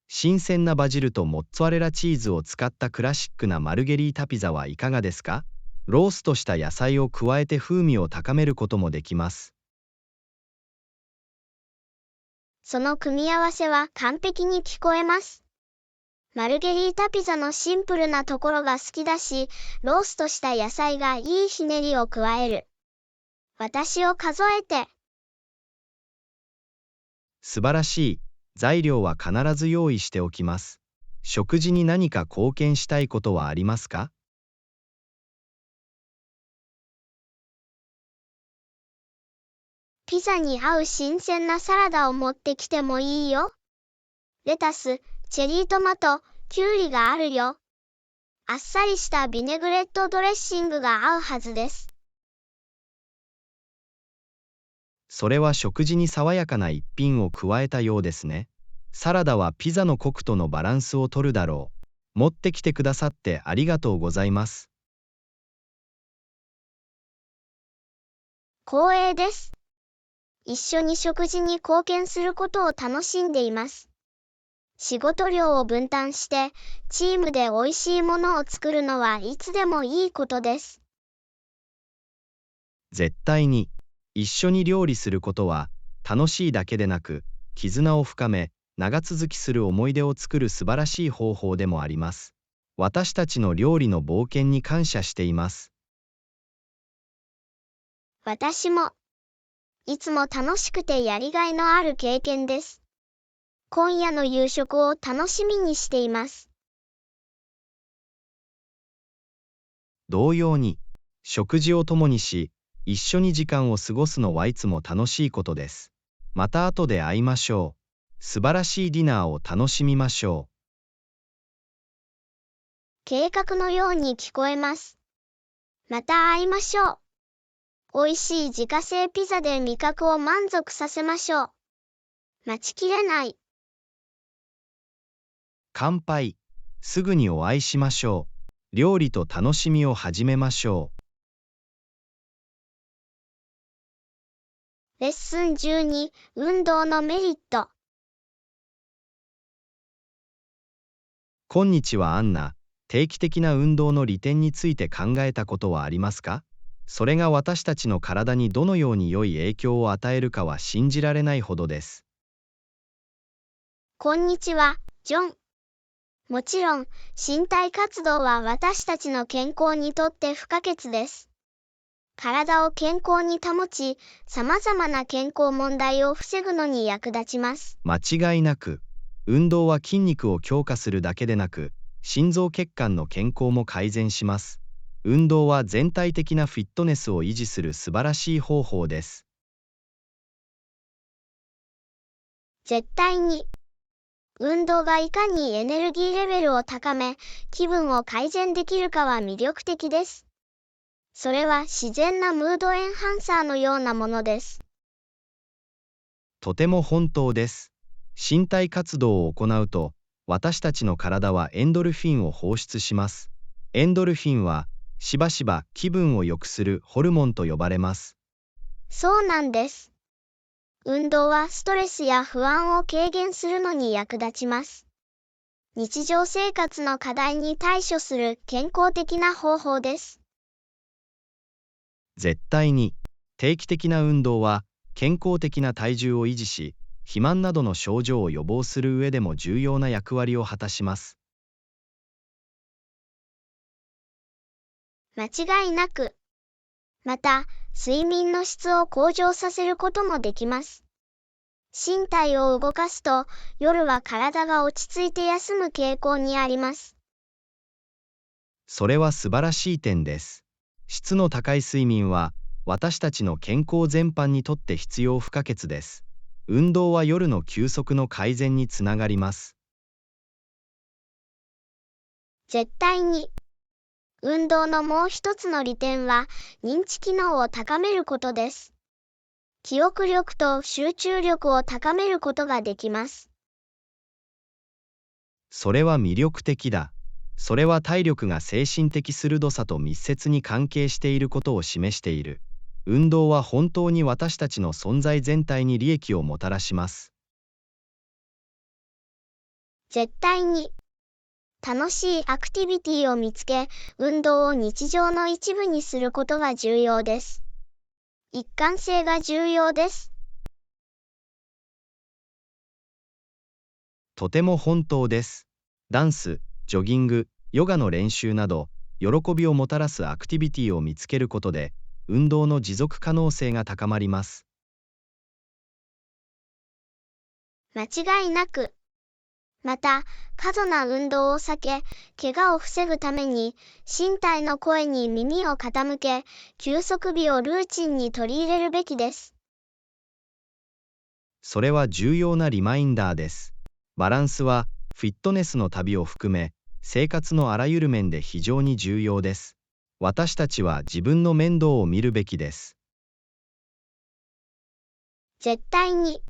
新鮮なバジルとモッツァレラチーズを使ったクラシックなマルゲリータピザはいかがですか？ローストした野菜を加えて風味を高めることもできます。その組み合わせは完璧に聞こえます。マルゲリータピザのシンプルなところが好きだし、ローストした野菜がいいひねりを加える。私を数えて。素晴らしい。材料は必ず用意しておきます。食事に何か貢献したいことはありますか？ピザに合う新鮮なサラダを持ってきてもいいよ。レタス、チェリートマト、キュウリがあるよ。あっさりしたビネグレットドレッシングが合うはずです。それは食事に爽やかな一品を加えたようですね。サラダはピザのコクとのバランスを取るだろう。持ってきてくださってありがとうございます。光栄です。一緒に食事に貢献することを楽しんでいます。仕事量を分担して、チームで美味しいものを作るのはいつでもいいことです。絶対に、一緒に料理することは、楽しいだけでなく、絆を深め、長続きする思い出を作る素晴らしい方法でもあります。私たちの料理の冒険に感謝しています。私も。いつも楽しくてやりがいのある経験です。今夜の夕食を楽しみにしています。同様に、食事を共にし、一緒に時間を過ごすのはいつも楽しいことです。また後で会いましょう。素晴らしいディナーを楽しみましょう。計画のように聞こえます。また会いましょう。美味しい自家製ピザで味覚を満足させましょう。待ちきれない。乾杯。すぐにお会いしましょう。料理と楽しみを始めましょう。レッスン12、運動のメリット。こんにちはアンナ。定期的な運動の利点について考えたことはありますか？それが私たちの体にどのように良い影響を与えるかは信じられないほどです。こんにちは、ジョン。もちろん、身体活動は私たちの健康にとって不可欠です。体を健康に保ち、様々な健康問題を防ぐのに役立ちます。間違いなく、運動は筋肉を強化するだけでなく、心臓血管の健康も改善します。運動は全体的なフィットネスを維持する素晴らしい方法です。絶対に。運動がいかにエネルギーレベルを高め、気分を改善できるかは魅力的です。それは自然なムードエンハンサーのようなものです。とても本当です。身体活動を行うと、私たちの体はエンドルフィンを放出します。エンドルフィンは、しばしば気分を良くするホルモンと呼ばれます。そうなんです。運動はストレスや不安を軽減するのに役立ちます。日常生活の課題に対処する健康的な方法です。絶対に、定期的な運動は、健康的な体重を維持し、肥満などの症状を予防する上でも重要な役割を果たします。間違いなく。また、睡眠の質を向上させることもできます。身体を動かすと、夜は体が落ち着いて休む傾向にあります。それは素晴らしい点です。質の高い睡眠は、私たちの健康全般にとって必要不可欠です。運動は夜の休息の改善につながります。絶対に。運動のもう一つの利点は、認知機能を高めることです。記憶力と集中力を高めることができます。それは魅力的だ。それは体力が精神的鋭さと密接に関係していることを示している。運動は本当に私たちの存在全体に利益をもたらします。絶対に。楽しいアクティビティを見つけ、運動を日常の一部にすることが重要です。一貫性が重要です。とても本当です。ダンス、ジョギング、ヨガの練習など、喜びをもたらすアクティビティを見つけることで、運動の持続可能性が高まります。間違いなく。また、過度な運動を避け、怪我を防ぐために、身体の声に耳を傾け、休息日をルーチンに取り入れるべきです。それは重要なリマインダーです。バランスは、フィットネスの旅を含め、生活のあらゆる面で非常に重要です。私たちは自分の面倒を見るべきです。絶対に。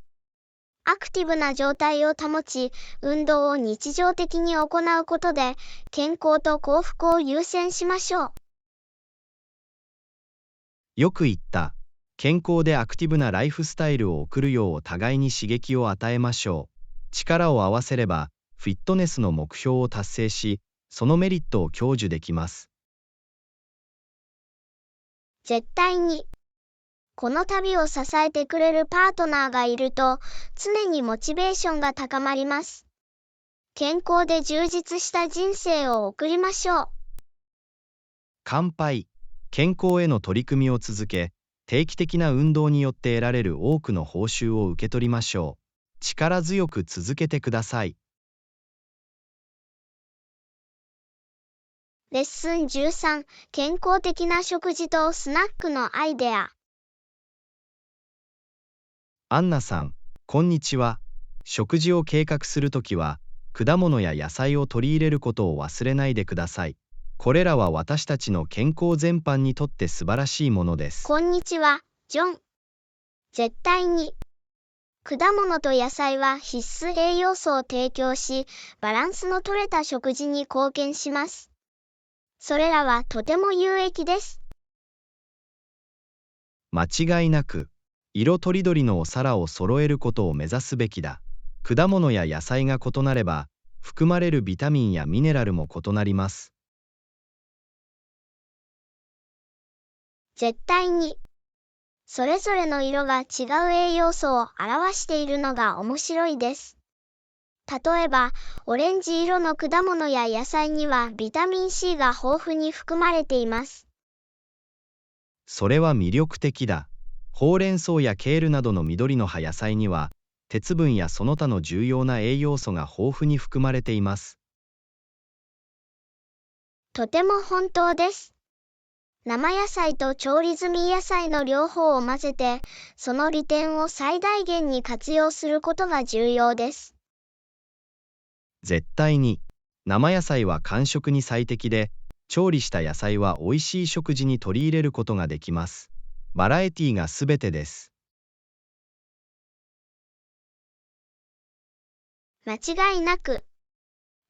アクティブな状態を保ち、運動を日常的に行うことで、健康と幸福を優先しましょう。よく言った。健康でアクティブなライフスタイルを送るようお互いに刺激を与えましょう。力を合わせれば、フィットネスの目標を達成し、そのメリットを享受できます。絶対に。この旅を支えてくれるパートナーがいると、常にモチベーションが高まります。健康で充実した人生を送りましょう。乾杯。健康への取り組みを続け、定期的な運動によって得られる多くの報酬を受け取りましょう。力強く続けてください。レッスン13、健康的な食事とスナックのアイデア。アンナさん、こんにちは。食事を計画するときは、果物や野菜を取り入れることを忘れないでください。これらは私たちの健康全般にとって素晴らしいものです。こんにちは、ジョン。絶対に。果物と野菜は必須栄養素を提供し、バランスの取れた食事に貢献します。それらはとても有益です。間違いなく、色とりどりのお皿を揃えることを目指すべきだ。果物や野菜が異なれば、含まれるビタミンやミネラルも異なります。絶対に。それぞれの色が違う栄養素を表しているのが面白いです。例えば、オレンジ色の果物や野菜にはビタミン C が豊富に含まれています。それは魅力的だ。ほうれん草やケールなどの緑の葉野菜には、鉄分やその他の重要な栄養素が豊富に含まれています。とても本当です。生野菜と調理済み野菜の両方を混ぜて、その利点を最大限に活用することが重要です。絶対に。生野菜は間食に最適で、調理した野菜は美味しい食事に取り入れることができます。バラエティがすべてです。間違いなく。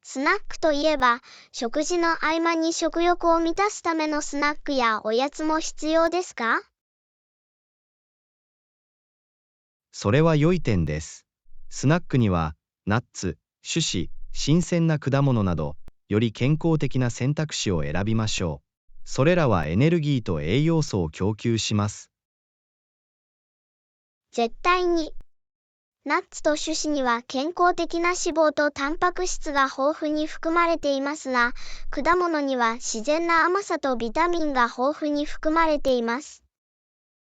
スナックといえば、食事の合間に食欲を満たすためのスナックやおやつも必要ですか？それは良い点です。スナックには、ナッツ、種子、新鮮な果物など、より健康的な選択肢を選びましょう。それらはエネルギーと栄養素を供給します。絶対に。ナッツと種子には健康的な脂肪とタンパク質が豊富に含まれていますが、果物には自然な甘さとビタミンが豊富に含まれています。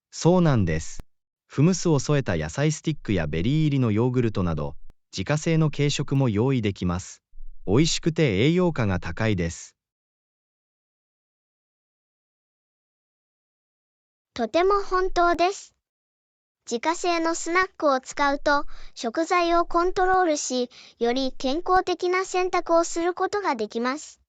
そうなんです。フムスを添えた野菜スティックやベリー入りのヨーグルトなど、自家製の軽食も用意できます。美味しくて栄養価が高いです。とても本当です。自家製のスナックを使うと、食材をコントロールし、より健康的な選択をすることができます。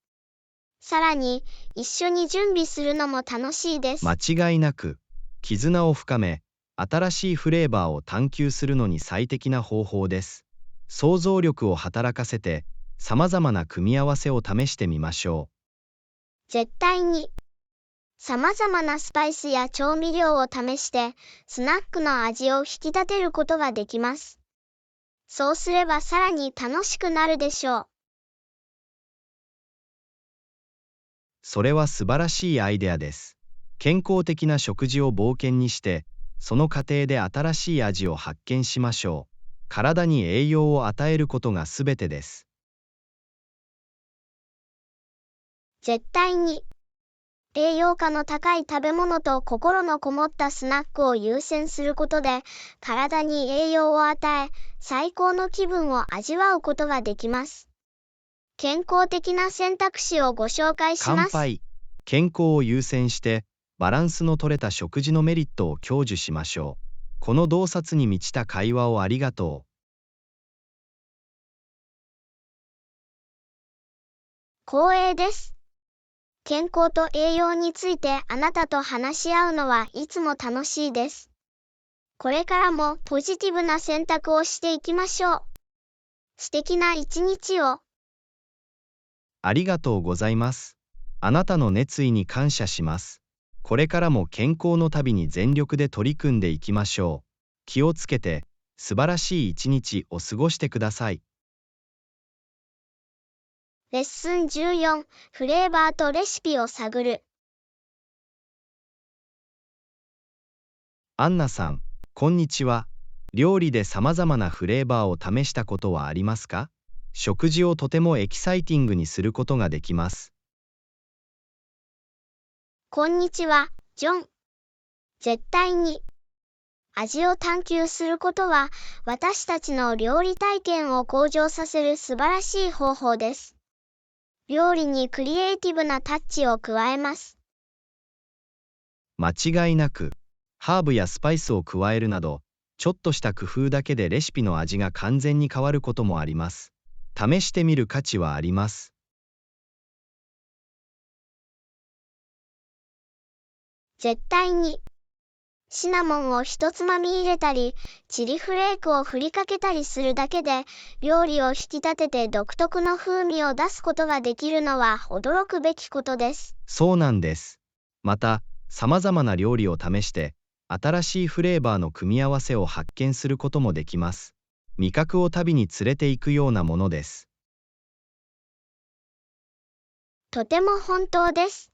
さらに、一緒に準備するのも楽しいです。間違いなく、絆を深め、新しいフレーバーを探求するのに最適な方法です。想像力を働かせて、様々な組み合わせを試してみましょう。絶対に。様々なスパイスや調味料を試して、スナックの味を引き立てることができます。そうすればさらに楽しくなるでしょう。それは素晴らしいアイデアです。健康的な食事を冒険にして、その過程で新しい味を発見しましょう。体に栄養を与えることがすべてです。絶対に。栄養価の高い食べ物と心のこもったスナックを優先することで、体に栄養を与え、最高の気分を味わうことができます。健康的な選択肢をご紹介します。乾杯。健康を優先して、バランスの取れた食事のメリットを享受しましょう。この洞察に満ちた会話をありがとう。光栄です。健康と栄養についてあなたと話し合うのはいつも楽しいです。これからもポジティブな選択をしていきましょう。素敵な一日を。ありがとうございます。あなたの熱意に感謝します。これからも健康の旅に全力で取り組んでいきましょう。気をつけて、素晴らしい一日を過ごしてください。レッスン14、フレーバーとレシピを探る。アンナさん、こんにちは。料理で様々なフレーバーを試したことはありますか？食事をとてもエキサイティングにすることができます。こんにちは、ジョン。絶対に。味を探求することは、私たちの料理体験を向上させる素晴らしい方法です。料理にクリエイティブなタッチを加えます。間違いなく、ハーブやスパイスを加えるなど、ちょっとした工夫だけでレシピの味が完全に変わることもあります。試してみる価値はあります。絶対に。シナモンを一つまみ入れたり、チリフレークを振りかけたりするだけで、料理を引き立てて独特の風味を出すことができるのは驚くべきことです。そうなんです。また、様々な料理を試して、新しいフレーバーの組み合わせを発見することもできます。味覚を旅に連れて行くようなものです。とても本当です。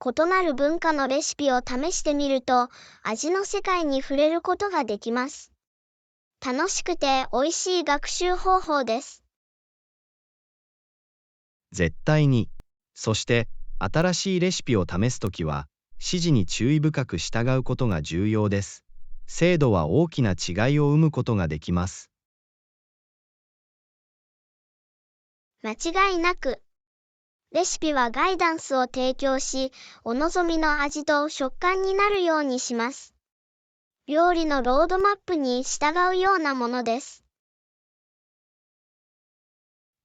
異なる文化のレシピを試してみると、味の世界に触れることができます。楽しくて美味しい学習方法です。絶対に。そして、新しいレシピを試すときは、指示に注意深く従うことが重要です。精度は大きな違いを生むことができます。間違いなく。レシピはガイダンスを提供し、お望みの味と食感になるようにします。料理のロードマップに従うようなものです。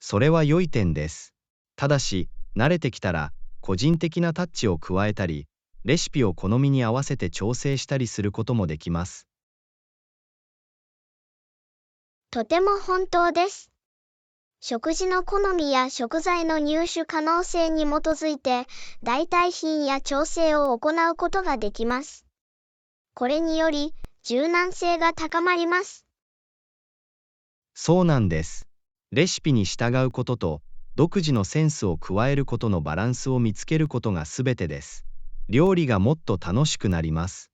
それは良い点です。ただし、慣れてきたら、個人的なタッチを加えたり、レシピを好みに合わせて調整したりすることもできます。とても本当です。食事の好みや食材の入手可能性に基づいて、代替品や調整を行うことができます。これにより、柔軟性が高まります。そうなんです。レシピに従うことと、独自のセンスを加えることのバランスを見つけることがすべてです。料理がもっと楽しくなります。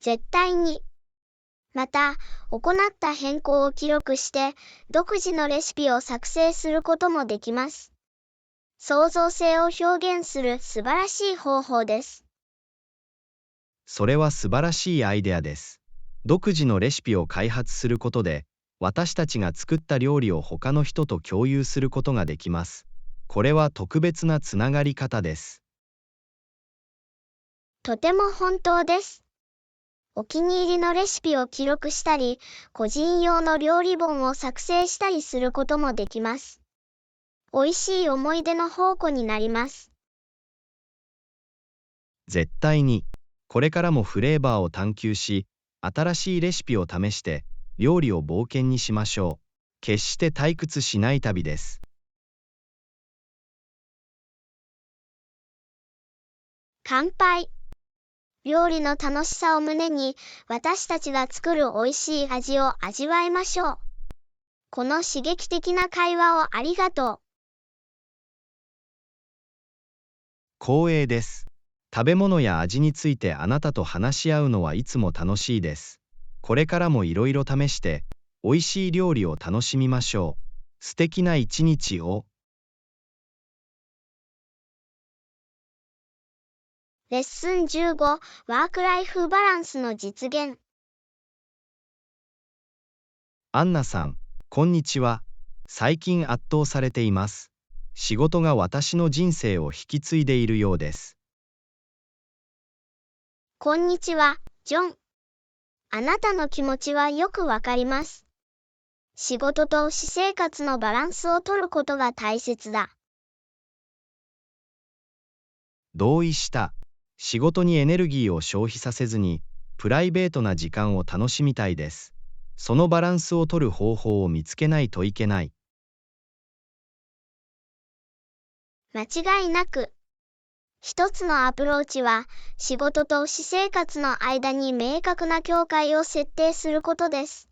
絶対に。また、行った変更を記録して、独自のレシピを作成することもできます。創造性を表現する素晴らしい方法です。それは素晴らしいアイデアです。独自のレシピを開発することで、私たちが作った料理を他の人と共有することができます。これは特別なつながり方です。とても本当です。お気に入りのレシピを記録したり、個人用の料理本を作成したりすることもできます。美味しい思い出の宝庫になります。絶対に。これからもフレーバーを探求し、新しいレシピを試して、料理を冒険にしましょう。決して退屈しない旅です。乾杯。料理の楽しさを胸に、私たちが作る美味しい味を味わいましょう。この刺激的な会話をありがとう。光栄です。食べ物や味についてあなたと話し合うのはいつも楽しいです。これからもいろいろ試して、美味しい料理を楽しみましょう。素敵な一日を。レッスン15、ワークライフバランスの実現。アンナさん、こんにちは。最近圧倒されています。仕事が私の人生を引き継いでいるようです。こんにちは、ジョン。あなたの気持ちはよくわかります。仕事と私生活のバランスを取ることが大切だ。同意した。仕事にエネルギーを消費させずに、プライベートな時間を楽しみたいです。そのバランスを取る方法を見つけないといけない。間違いなく。一つのアプローチは、仕事と私生活の間に明確な境界を設定することです。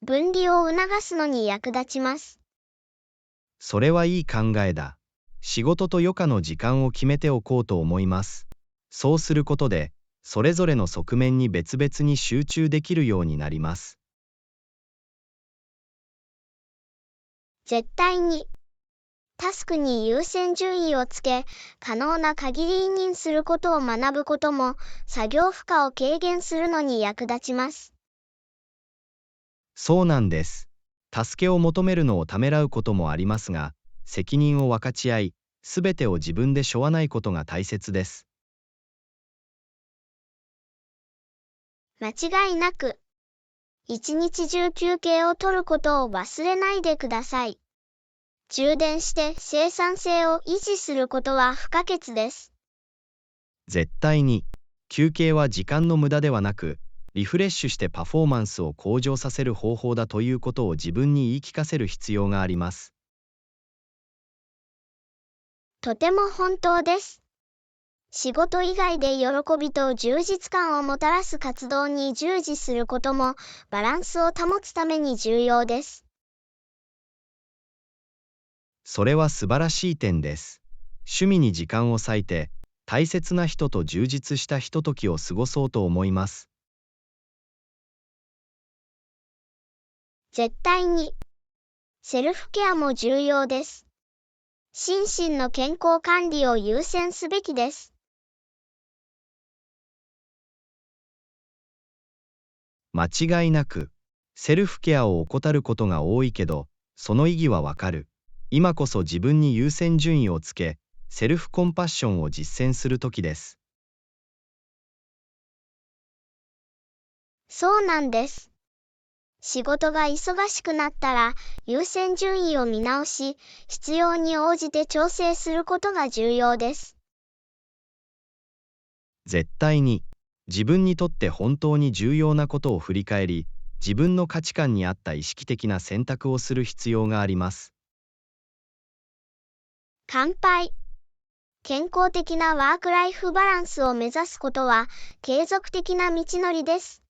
分離を促すのに役立ちます。それはいい考えだ。仕事と余暇の時間を決めておこうと思います。そうすることで、それぞれの側面に別々に集中できるようになります。絶対に。タスクに優先順位をつけ、可能な限り委任することを学ぶことも、作業負荷を軽減するのに役立ちます。そうなんです。助けを求めるのをためらうこともありますが、責任を分かち合い、すべてを自分で背負わないことが大切です。間違いなく。一日中休憩を取ることを忘れないでください。充電して生産性を維持することは不可欠です。絶対に。休憩は時間の無駄ではなく、リフレッシュしてパフォーマンスを向上させる方法だということを自分に言い聞かせる必要があります。とても本当です。仕事以外で喜びと充実感をもたらす活動に従事することも、バランスを保つために重要です。それは素晴らしい点です。趣味に時間を割いて、大切な人と充実したひとときを過ごそうと思います。絶対に。セルフケアも重要です。心身の健康管理を優先すべきです。間違いなく、セルフケアを怠ることが多いけど、その意義はわかる。今こそ自分に優先順位をつけ、セルフコンパッションを実践するときです。そうなんです。仕事が忙しくなったら、優先順位を見直し、必要に応じて調整することが重要です。絶対に、自分にとって本当に重要なことを振り返り、自分の価値観に合った意識的な選択をする必要があります。乾杯。健康的なワークライフバランスを目指すことは、継続的な道のりです。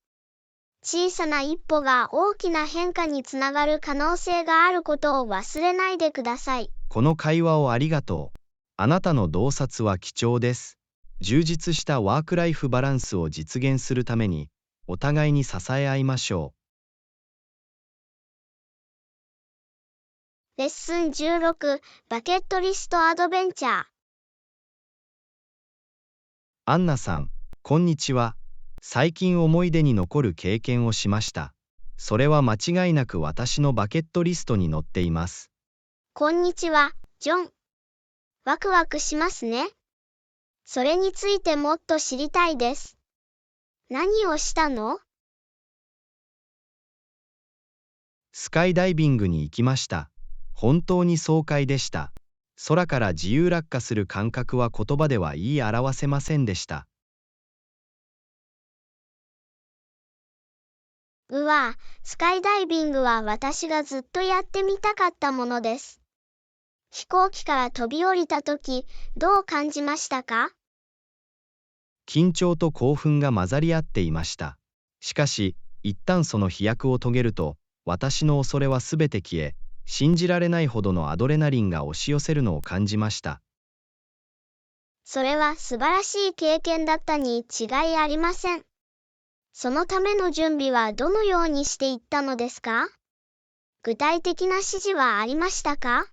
小さな一歩が大きな変化につながる可能性があることを忘れないでください。この会話をありがとう。あなたの洞察は貴重です。充実したワークライフバランスを実現するために、お互いに支え合いましょう。レッスン16、バケットリストアドベンチャー。アンナさん、こんにちは。最近思い出に残る経験をしました。それは間違いなく私のバケットリストに載っています。こんにちは、ジョン。ワクワクしますね。それについてもっと知りたいです。何をしたの？スカイダイビングに行きました。本当に爽快でした。空から自由落下する感覚は言葉では言い表せませんでした。うわ、スカイダイビングは私がずっとやってみたかったものです。飛行機から飛び降りたとき、どう感じましたか？緊張と興奮が混ざり合っていました。しかし、一旦その飛躍を遂げると、私の恐れはすべて消え、信じられないほどのアドレナリンが押し寄せるのを感じました。それは素晴らしい経験だったに違いありません。そのための準備はどのようにしていったのですか？具体的な指示はありましたか？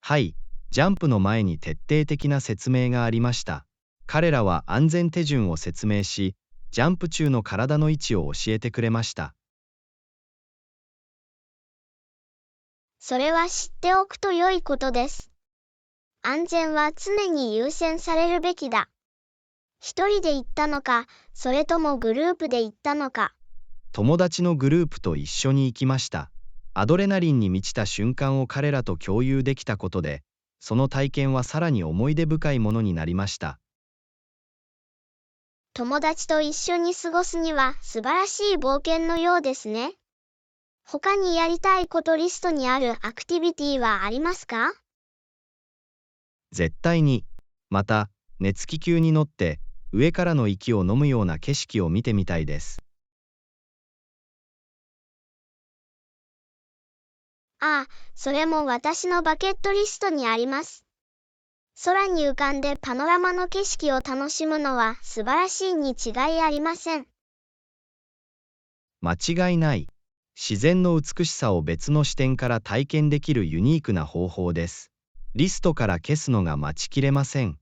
はい、ジャンプの前に徹底的な説明がありました。彼らは安全手順を説明し、ジャンプ中の体の位置を教えてくれました。それは知っておくと良いことです。安全は常に優先されるべきだ。一人で行ったのか、それともグループで行ったのか。友達のグループと一緒に行きました。アドレナリンに満ちた瞬間を彼らと共有できたことで、その体験はさらに思い出深いものになりました。友達と一緒に過ごすには素晴らしい冒険のようですね。他にやりたいことリストにあるアクティビティはありますか？絶対に。また、熱気球に乗って上からの息を飲むような景色を見てみたいです。ああ、それも私のバケットリストにあります。空に浮かんでパノラマの景色を楽しむのは素晴らしいに違いありません。間違いない。自然の美しさを別の視点から体験できるユニークな方法です。リストから消すのが待ちきれません。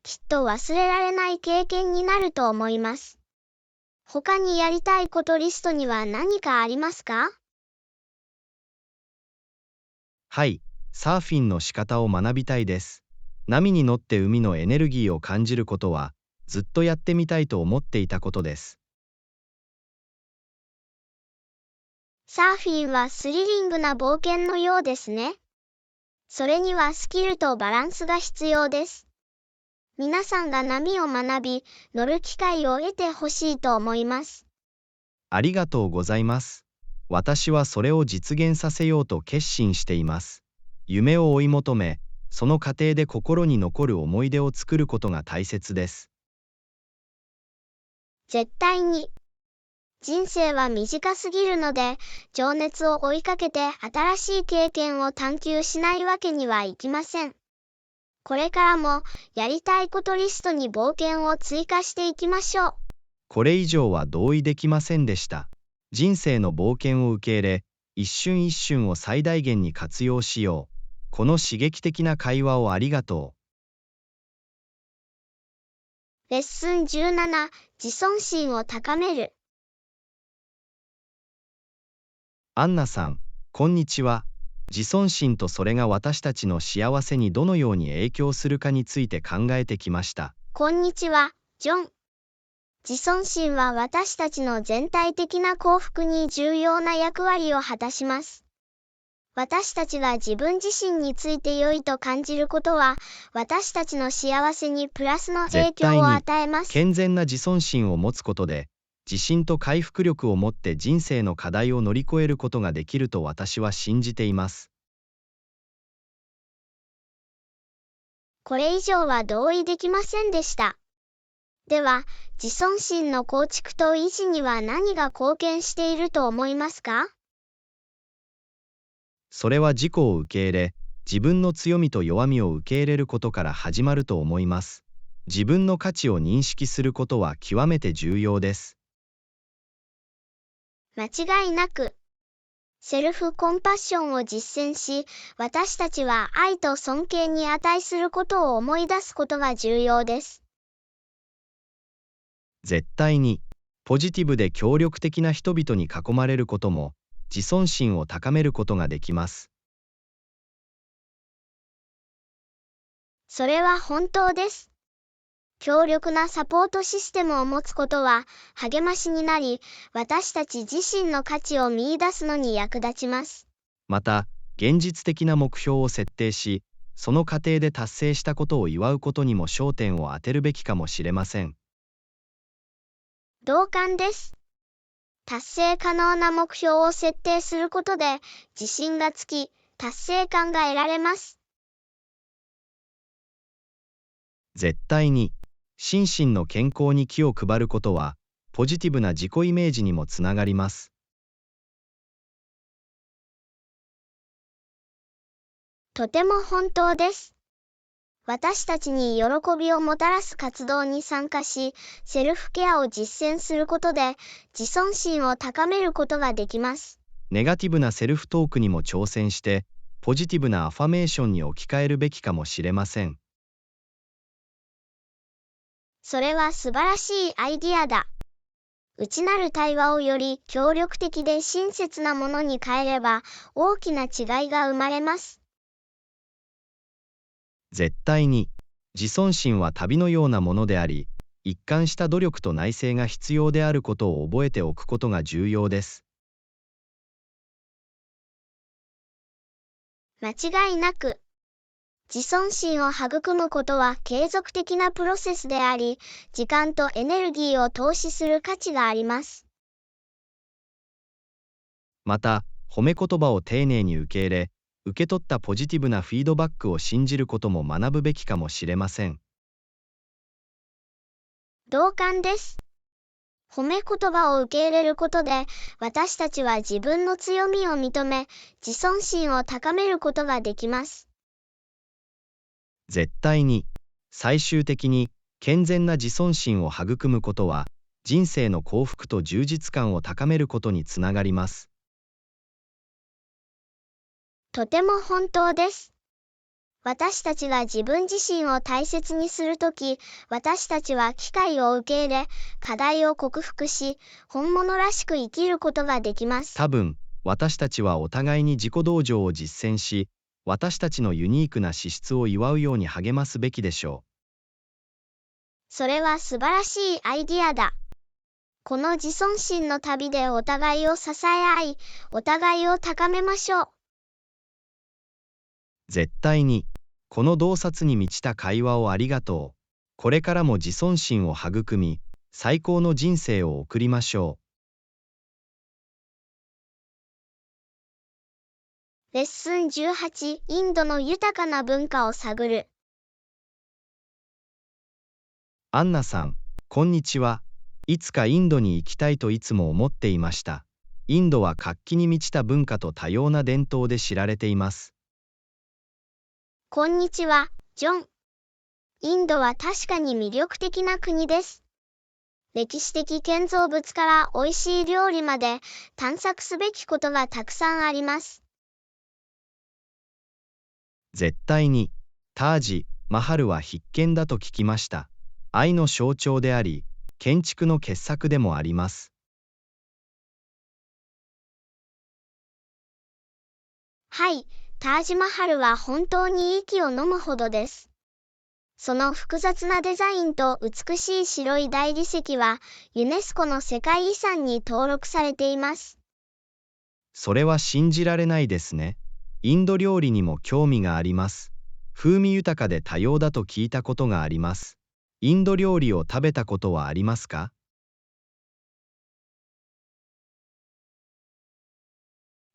きっと忘れられない経験になると思います。他にやりたいことリストには何かありますか？はい、サーフィンの仕方を学びたいです。波に乗って海のエネルギーを感じることは、ずっとやってみたいと思っていたことです。サーフィンはスリリングな冒険のようですね。それにはスキルとバランスが必要です。皆さんが波を学び、乗る機会を得てほしいと思います。ありがとうございます。私はそれを実現させようと決心しています。夢を追い求め、その過程で心に残る思い出を作ることが大切です。絶対に。人生は短すぎるので、情熱を追いかけて新しい経験を探求しないわけにはいきません。これからもやりたいことリストに冒険を追加していきましょう。これ以上は同意できませんでした。人生の冒険を受け入れ、一瞬一瞬を最大限に活用しよう。この刺激的な会話をありがとう。レッスン17、自尊心を高める。アンナさん、こんにちは。自尊心とそれが私たちの幸せにどのように影響するかについて考えてきました。こんにちは、ジョン。自尊心は私たちの全体的な幸福に重要な役割を果たします。私たちが自分自身について良いと感じることは、私たちの幸せにプラスの影響を与えます。健全な自尊心を持つことで、自信と回復力を持って人生の課題を乗り越えることができると私は信じています。これ以上は同意できませんでした。では、自尊心の構築と維持には何が貢献していると思いますか？それは自己を受け入れ、自分の強みと弱みを受け入れることから始まると思います。自分の価値を認識することは極めて重要です。間違いなく、セルフコンパッションを実践し、私たちは愛と尊敬に値することを思い出すことが重要です。絶対に、ポジティブで協力的な人々に囲まれることも、自尊心を高めることができます。それは本当です。強力なサポートシステムを持つことは励ましになり、私たち自身の価値を見出すのに役立ちます。また、現実的な目標を設定し、その過程で達成したことを祝うことにも焦点を当てるべきかもしれません。同感です。達成可能な目標を設定することで、自信がつき、達成感が得られます。絶対に、心身の健康に気を配ることは、ポジティブな自己イメージにもつながります。とても本当です。私たちに喜びをもたらす活動に参加し、セルフケアを実践することで、自尊心を高めることができます。ネガティブなセルフトークにも挑戦して、ポジティブなアファメーションに置き換えるべきかもしれません。それは素晴らしいアイディアだ。内なる対話をより協力的で親切なものに変えれば、大きな違いが生まれます。絶対に、自尊心は旅のようなものであり、一貫した努力と内省が必要であることを覚えておくことが重要です。間違いなく、自尊心を育むことは継続的なプロセスであり、時間とエネルギーを投資する価値があります。また、褒め言葉を丁寧に受け入れ、受け取ったポジティブなフィードバックを信じることも学ぶべきかもしれません。同感です。褒め言葉を受け入れることで、私たちは自分の強みを認め、自尊心を高めることができます。絶対に、最終的に、健全な自尊心を育むことは、人生の幸福と充実感を高めることにつながります。とても本当です。私たちが自分自身を大切にするとき、私たちは機会を受け入れ、課題を克服し、本物らしく生きることができます。多分、私たちはお互いに自己同情を実践し、私たちのユニークな資質を祝うように励ますべきでしょう。それは素晴らしいアイディアだ。この自尊心の旅でお互いを支え合い、お互いを高めましょう。絶対に、この洞察に満ちた会話をありがとう。これからも自尊心を育み、最高の人生を送りましょう。レッスン18、インドの豊かな文化を探る。アンナさん、こんにちは。いつかインドに行きたいといつも思っていました。インドは活気に満ちた文化と多様な伝統で知られています。こんにちは、ジョン。インドは確かに魅力的な国です。歴史的建造物から美味しい料理まで探索すべきことがたくさんあります。絶対に、タージ・マハルは必見だと聞きました。愛の象徴であり、建築の傑作でもあります。はい、タージマハルは本当に息を飲むほどです。その複雑なデザインと美しい白い大理石はユネスコの世界遺産に登録されています。それは信じられないですね。インド料理にも興味があります。風味豊かで多様だと聞いたことがあります。インド料理を食べたことはありますか？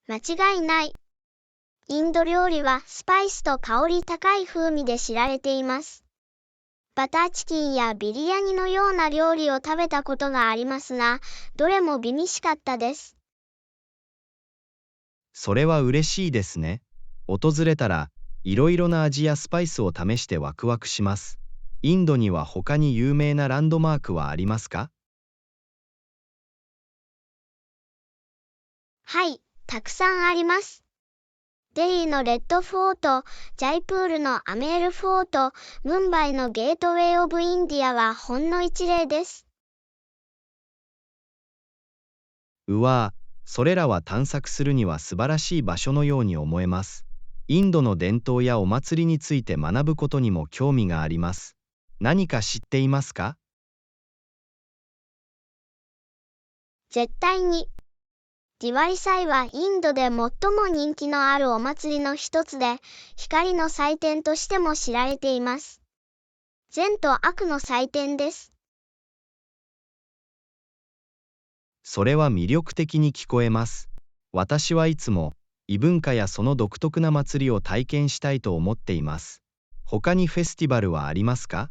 間違いない。インド料理はスパイスと香り高い風味で知られています。バターチキンやビリヤニのような料理を食べたことがありますが、どれも美味しかったです。それは嬉しいですね。訪れたら、いろいろな味やスパイスを試してワクワクします。インドには他に有名なランドマークはありますか？はい、たくさんあります。デリーのレッドフォート、ジャイプールのアメールフォート、ムンバイのゲートウェイオブインディアはほんの一例です。うわぁ、それらは探索するには素晴らしい場所のように思えます。インドの伝統やお祭りについて学ぶことにも興味があります。何か知っていますか？絶対に。ディワリ祭はインドで最も人気のあるお祭りの一つで、光の祭典としても知られています。善と悪の祭典です。それは魅力的に聞こえます。私はいつも異文化やその独特な祭りを体験したいと思っています。他にフェスティバルはありますか？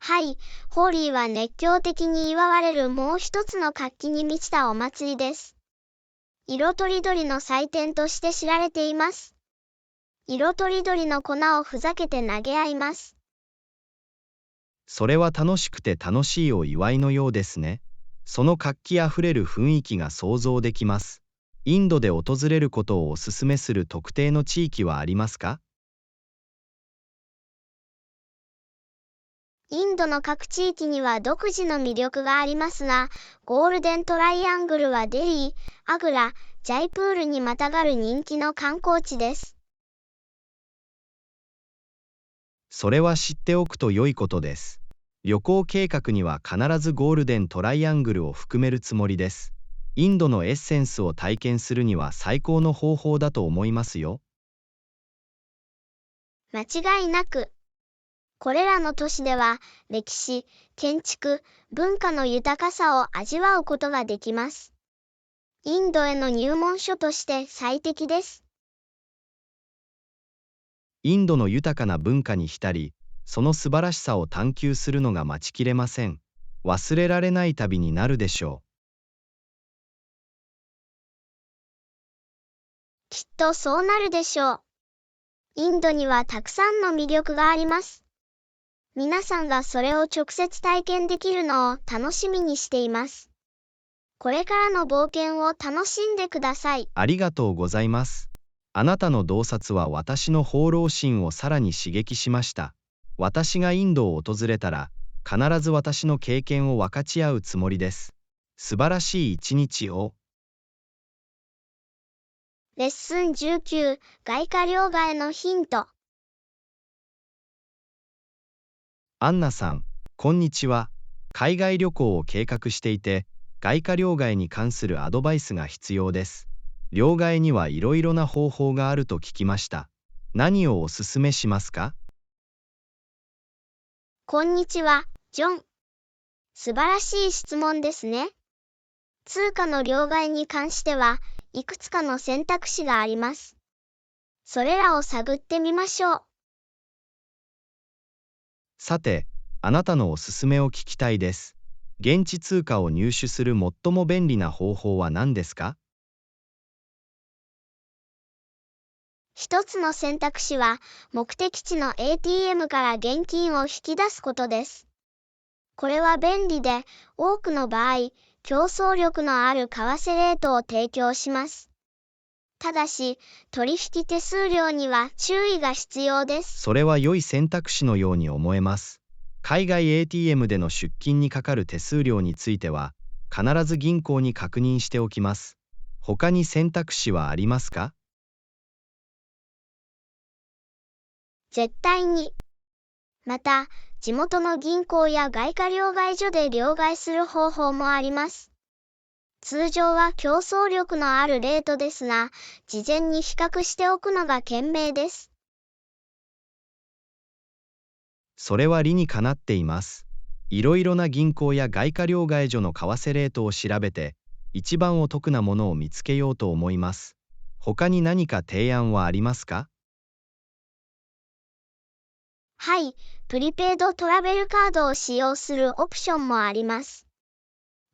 はい、ホーリーは熱狂的に祝われるもう一つの活気に満ちたお祭りです。色とりどりの祭典として知られています。色とりどりの粉をふざけて投げ合います。それは楽しくて楽しいお祝いのようですね。その活気あふれる雰囲気が想像できます。インドで訪れることをおすすめする特定の地域はありますか？インドの各地域には独自の魅力がありますが、ゴールデントライアングルはデリー、アグラ、ジャイプールにまたがる人気の観光地です。それは知っておくと良いことです。旅行計画には必ずゴールデントライアングルを含めるつもりです。インドのエッセンスを体験するには最高の方法だと思いますよ。間違いなく。これらの都市では、歴史、建築、文化の豊かさを味わうことができます。インドへの入門書として最適です。インドの豊かな文化に浸り、その素晴らしさを探求するのが待ちきれません。忘れられない旅になるでしょきっとそうなるでしょう。インドにはたくさんの魅力があります。皆さんがそれを直接体験できるのを楽しみにしています。これからの冒険を楽しんでください。ありがとうございます。あなたの洞察は私の放浪心をさらに刺激しました。私がインドを訪れたら、必ず私の経験を分かち合うつもりです。素晴らしい一日を。レッスン19、外貨両替のヒント。アンナさん、こんにちは。海外旅行を計画していて、外貨両替に関するアドバイスが必要です。両替にはいろいろな方法があると聞きました。何をおすすめしますか？こんにちは、ジョン。素晴らしい質問ですね。通貨の両替に関しては、いくつかの選択肢があります。それらを探ってみましょう。さて、あなたのおすすめを聞きたいです。現地通貨を入手する最も便利な方法は何ですか？一つの選択肢は、目的地の ATM から現金を引き出すことです。これは便利で、多くの場合、競争力のある為替レートを提供します。ただし、取引手数料には注意が必要です。それは良い選択肢のように思えます。海外 ATM での出金にかかる手数料については、必ず銀行に確認しておきます。他に選択肢はありますか？絶対に。また、地元の銀行や外貨両替所で両替する方法もあります。通常は競争力のあるレートですが、事前に比較しておくのが賢明です。それは理にかなっています。いろいろな銀行や外貨両替所の為替レートを調べて、一番お得なものを見つけようと思います。他に何か提案はありますか？はい、プリペイドトラベルカードを使用するオプションもあります。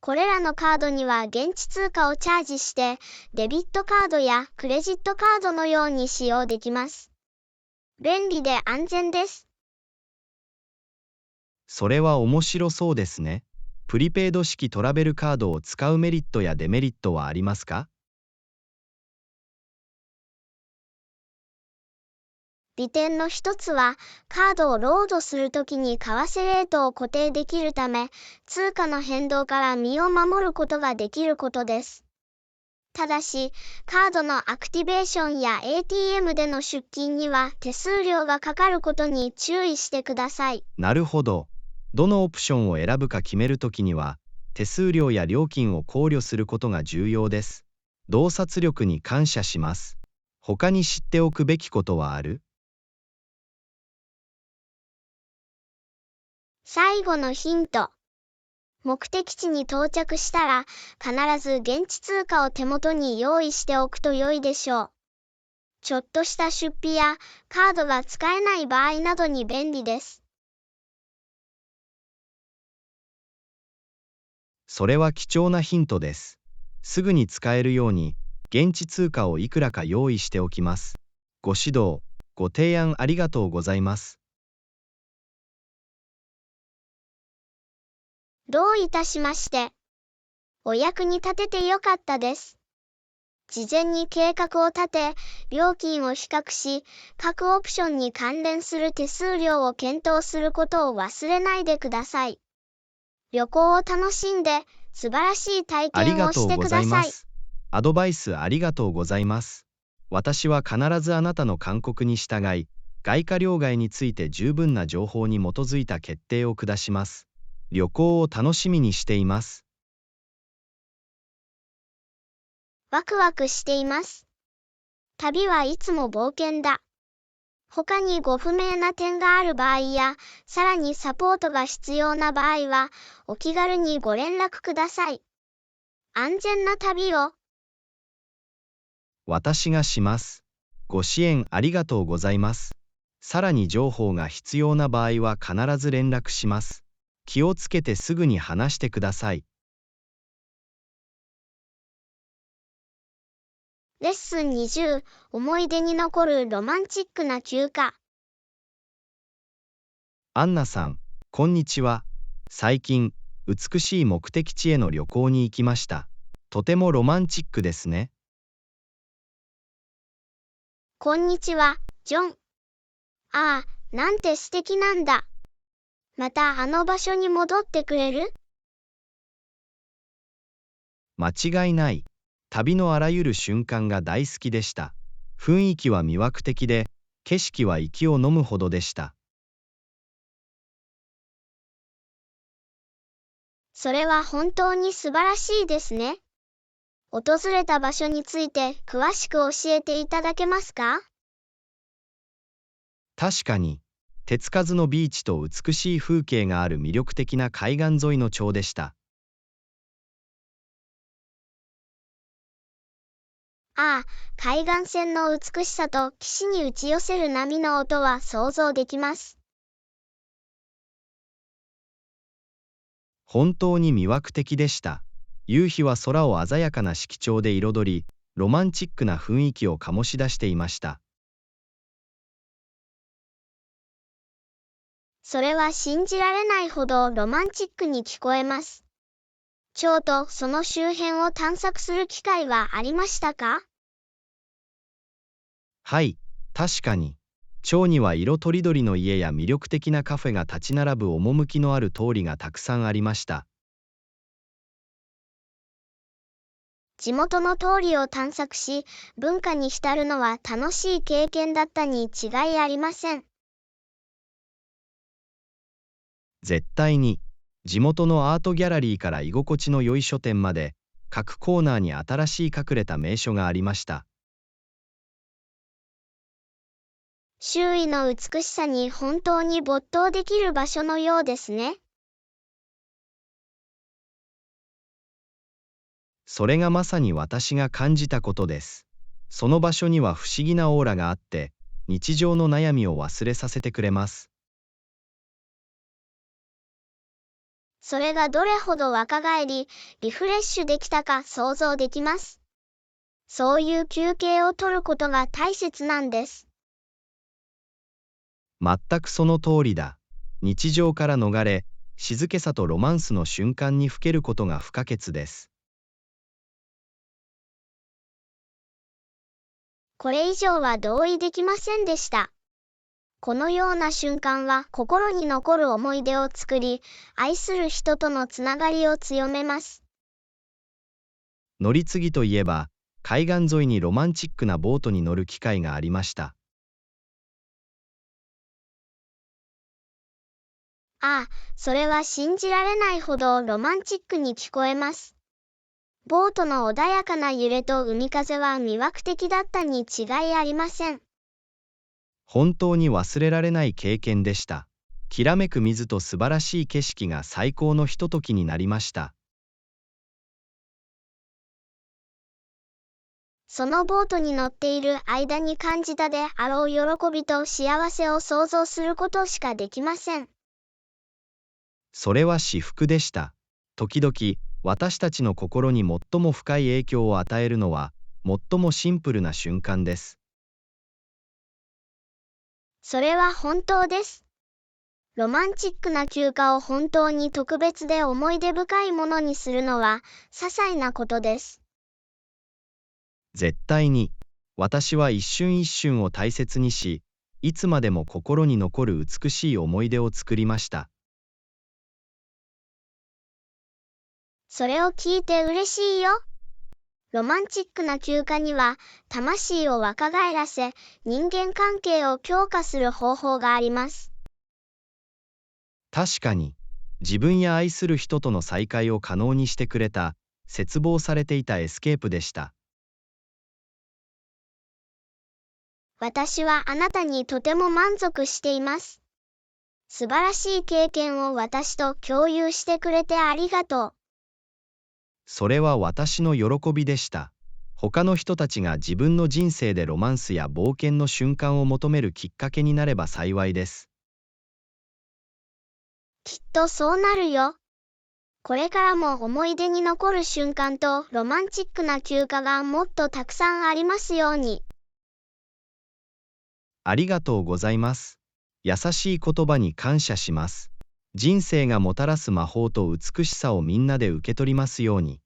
これらのカードには現地通貨をチャージして、デビットカードやクレジットカードのように使用できます。便利で安全です。それは面白そうですね。プリペイド式トラベルカードを使うメリットやデメリットはありますか？利点の一つは、カードをロードするときに為替レートを固定できるため、通貨の変動から身を守ることができることです。ただし、カードのアクティベーションや ATM での出金には手数料がかかることに注意してください。なるほど。どのオプションを選ぶか決めるときには、手数料や料金を考慮することが重要です。洞察力に感謝します。他に知っておくべきことはある？最後のヒント。目的地に到着したら、必ず現地通貨を手元に用意しておくと良いでしょう。ちょっとした出費やカードが使えない場合などに便利です。それは貴重なヒントです。すぐに使えるように、現地通貨をいくらか用意しておきます。ご指導、ご提案ありがとうございます。どういたしまして。お役に立ててよかったです。事前に計画を立て、料金を比較し、各オプションに関連する手数料を検討することを忘れないでください。旅行を楽しんで、素晴らしい体ありが験をしてとうござください。います。アドバイスありがとうございます。私は必ずあなたの勧告に従い、外貨両替について十分な情報に基づいた決定を下します。旅行を楽しみにしています。ワクワクしています。旅はいつも冒険だ。他にご不明な点がある場合や、さらにサポートが必要な場合は、お気軽にご連絡ください。安全な旅を。私がします。ご支援ありがとうございます。さらに情報が必要な場合は必ず連絡します。気をつけてすぐに話してください。レッスン20、思い出に残るロマンチックな休暇。アンナさん、こんにちは。最近、美しい目的地への旅行に行きました。とてもロマンチックですね。こんにちは、ジョン。ああ、なんて素敵なんだ。またあの場所に戻ってくれる？間違いない。旅のあらゆる瞬間が大好きでした。雰囲気は魅惑的で、景色は息を飲むほどでした。それは本当に素晴らしいですね。訪れた場所について詳しく教えていただけますか？確かに、手つかずのビーチと美しい風景がある魅力的な海岸沿いの町でした。ああ、海岸線の美しさと岸に打ち寄せる波の音は想像できます。本当に魅惑的でした。夕日は空を鮮やかな色調で彩り、ロマンチックな雰囲気を醸し出していました。それは信じられないほどロマンチックに聞こえます。町とその周辺を探索する機会はありましたか？はい、確かに。町には色とりどりの家や魅力的なカフェが立ち並ぶ趣のある通りがたくさんありました。地元の通りを探索し、文化に浸るのは楽しい経験だったに違いありません。絶対に。地元のアートギャラリーから居心地の良い書店まで、各コーナーに新しい隠れた名所がありました。周囲の美しさに本当に没頭できる場所のようですね。それがまさに私が感じたことです。その場所には不思議なオーラがあって、日常の悩みを忘れさせてくれます。それがどれほど若返り、リフレッシュできたか想像できます。そういう休憩を取ることが大切なんです。全くその通りだ。日常から逃れ、静けさとロマンスの瞬間にふけることが不可欠です。これ以上は同意できませんでした。このような瞬間は心に残る思い出を作り、愛する人とのつながりを強めます。乗り継ぎといえば、海岸沿いにロマンチックなボートに乗る機会がありました。ああ、それは信じられないほどロマンチックに聞こえます。ボートの穏やかな揺れと海風は魅惑的だったに違いありません。本当に忘れられない経験でした。きらめく水と素晴らしい景色が最高のひとときになりました。そのボートに乗っている間に感じたであろう喜びと幸せを想像することしかできません。それは至福でした。時々、私たちの心に最も深い影響を与えるのは、最もシンプルな瞬間です。それは本当です。ロマンチックな休暇を本当に特別で思い出深いものにするのは、些細なことです。絶対に。私は一瞬一瞬を大切にし、いつまでも心に残る美しい思い出を作りました。それを聞いて嬉しいよ。ロマンチックな休暇には、魂を若返らせ、人間関係を強化する方法があります。確かに、自分や愛する人との再会を可能にしてくれた、切望されていたエスケープでした。私はあなたにとても満足しています。素晴らしい経験を私と共有してくれてありがとう。それは私の喜びでした。他の人たちが自分の人生でロマンスや冒険の瞬間を求めるきっかけになれば幸いです。きっとそうなるよ。これからも思い出に残る瞬間とロマンチックな休暇がもっとたくさんありますように。ありがとうございます。優しい言葉に感謝します。人生がもたらす魔法と美しさをみんなで受け取りますように。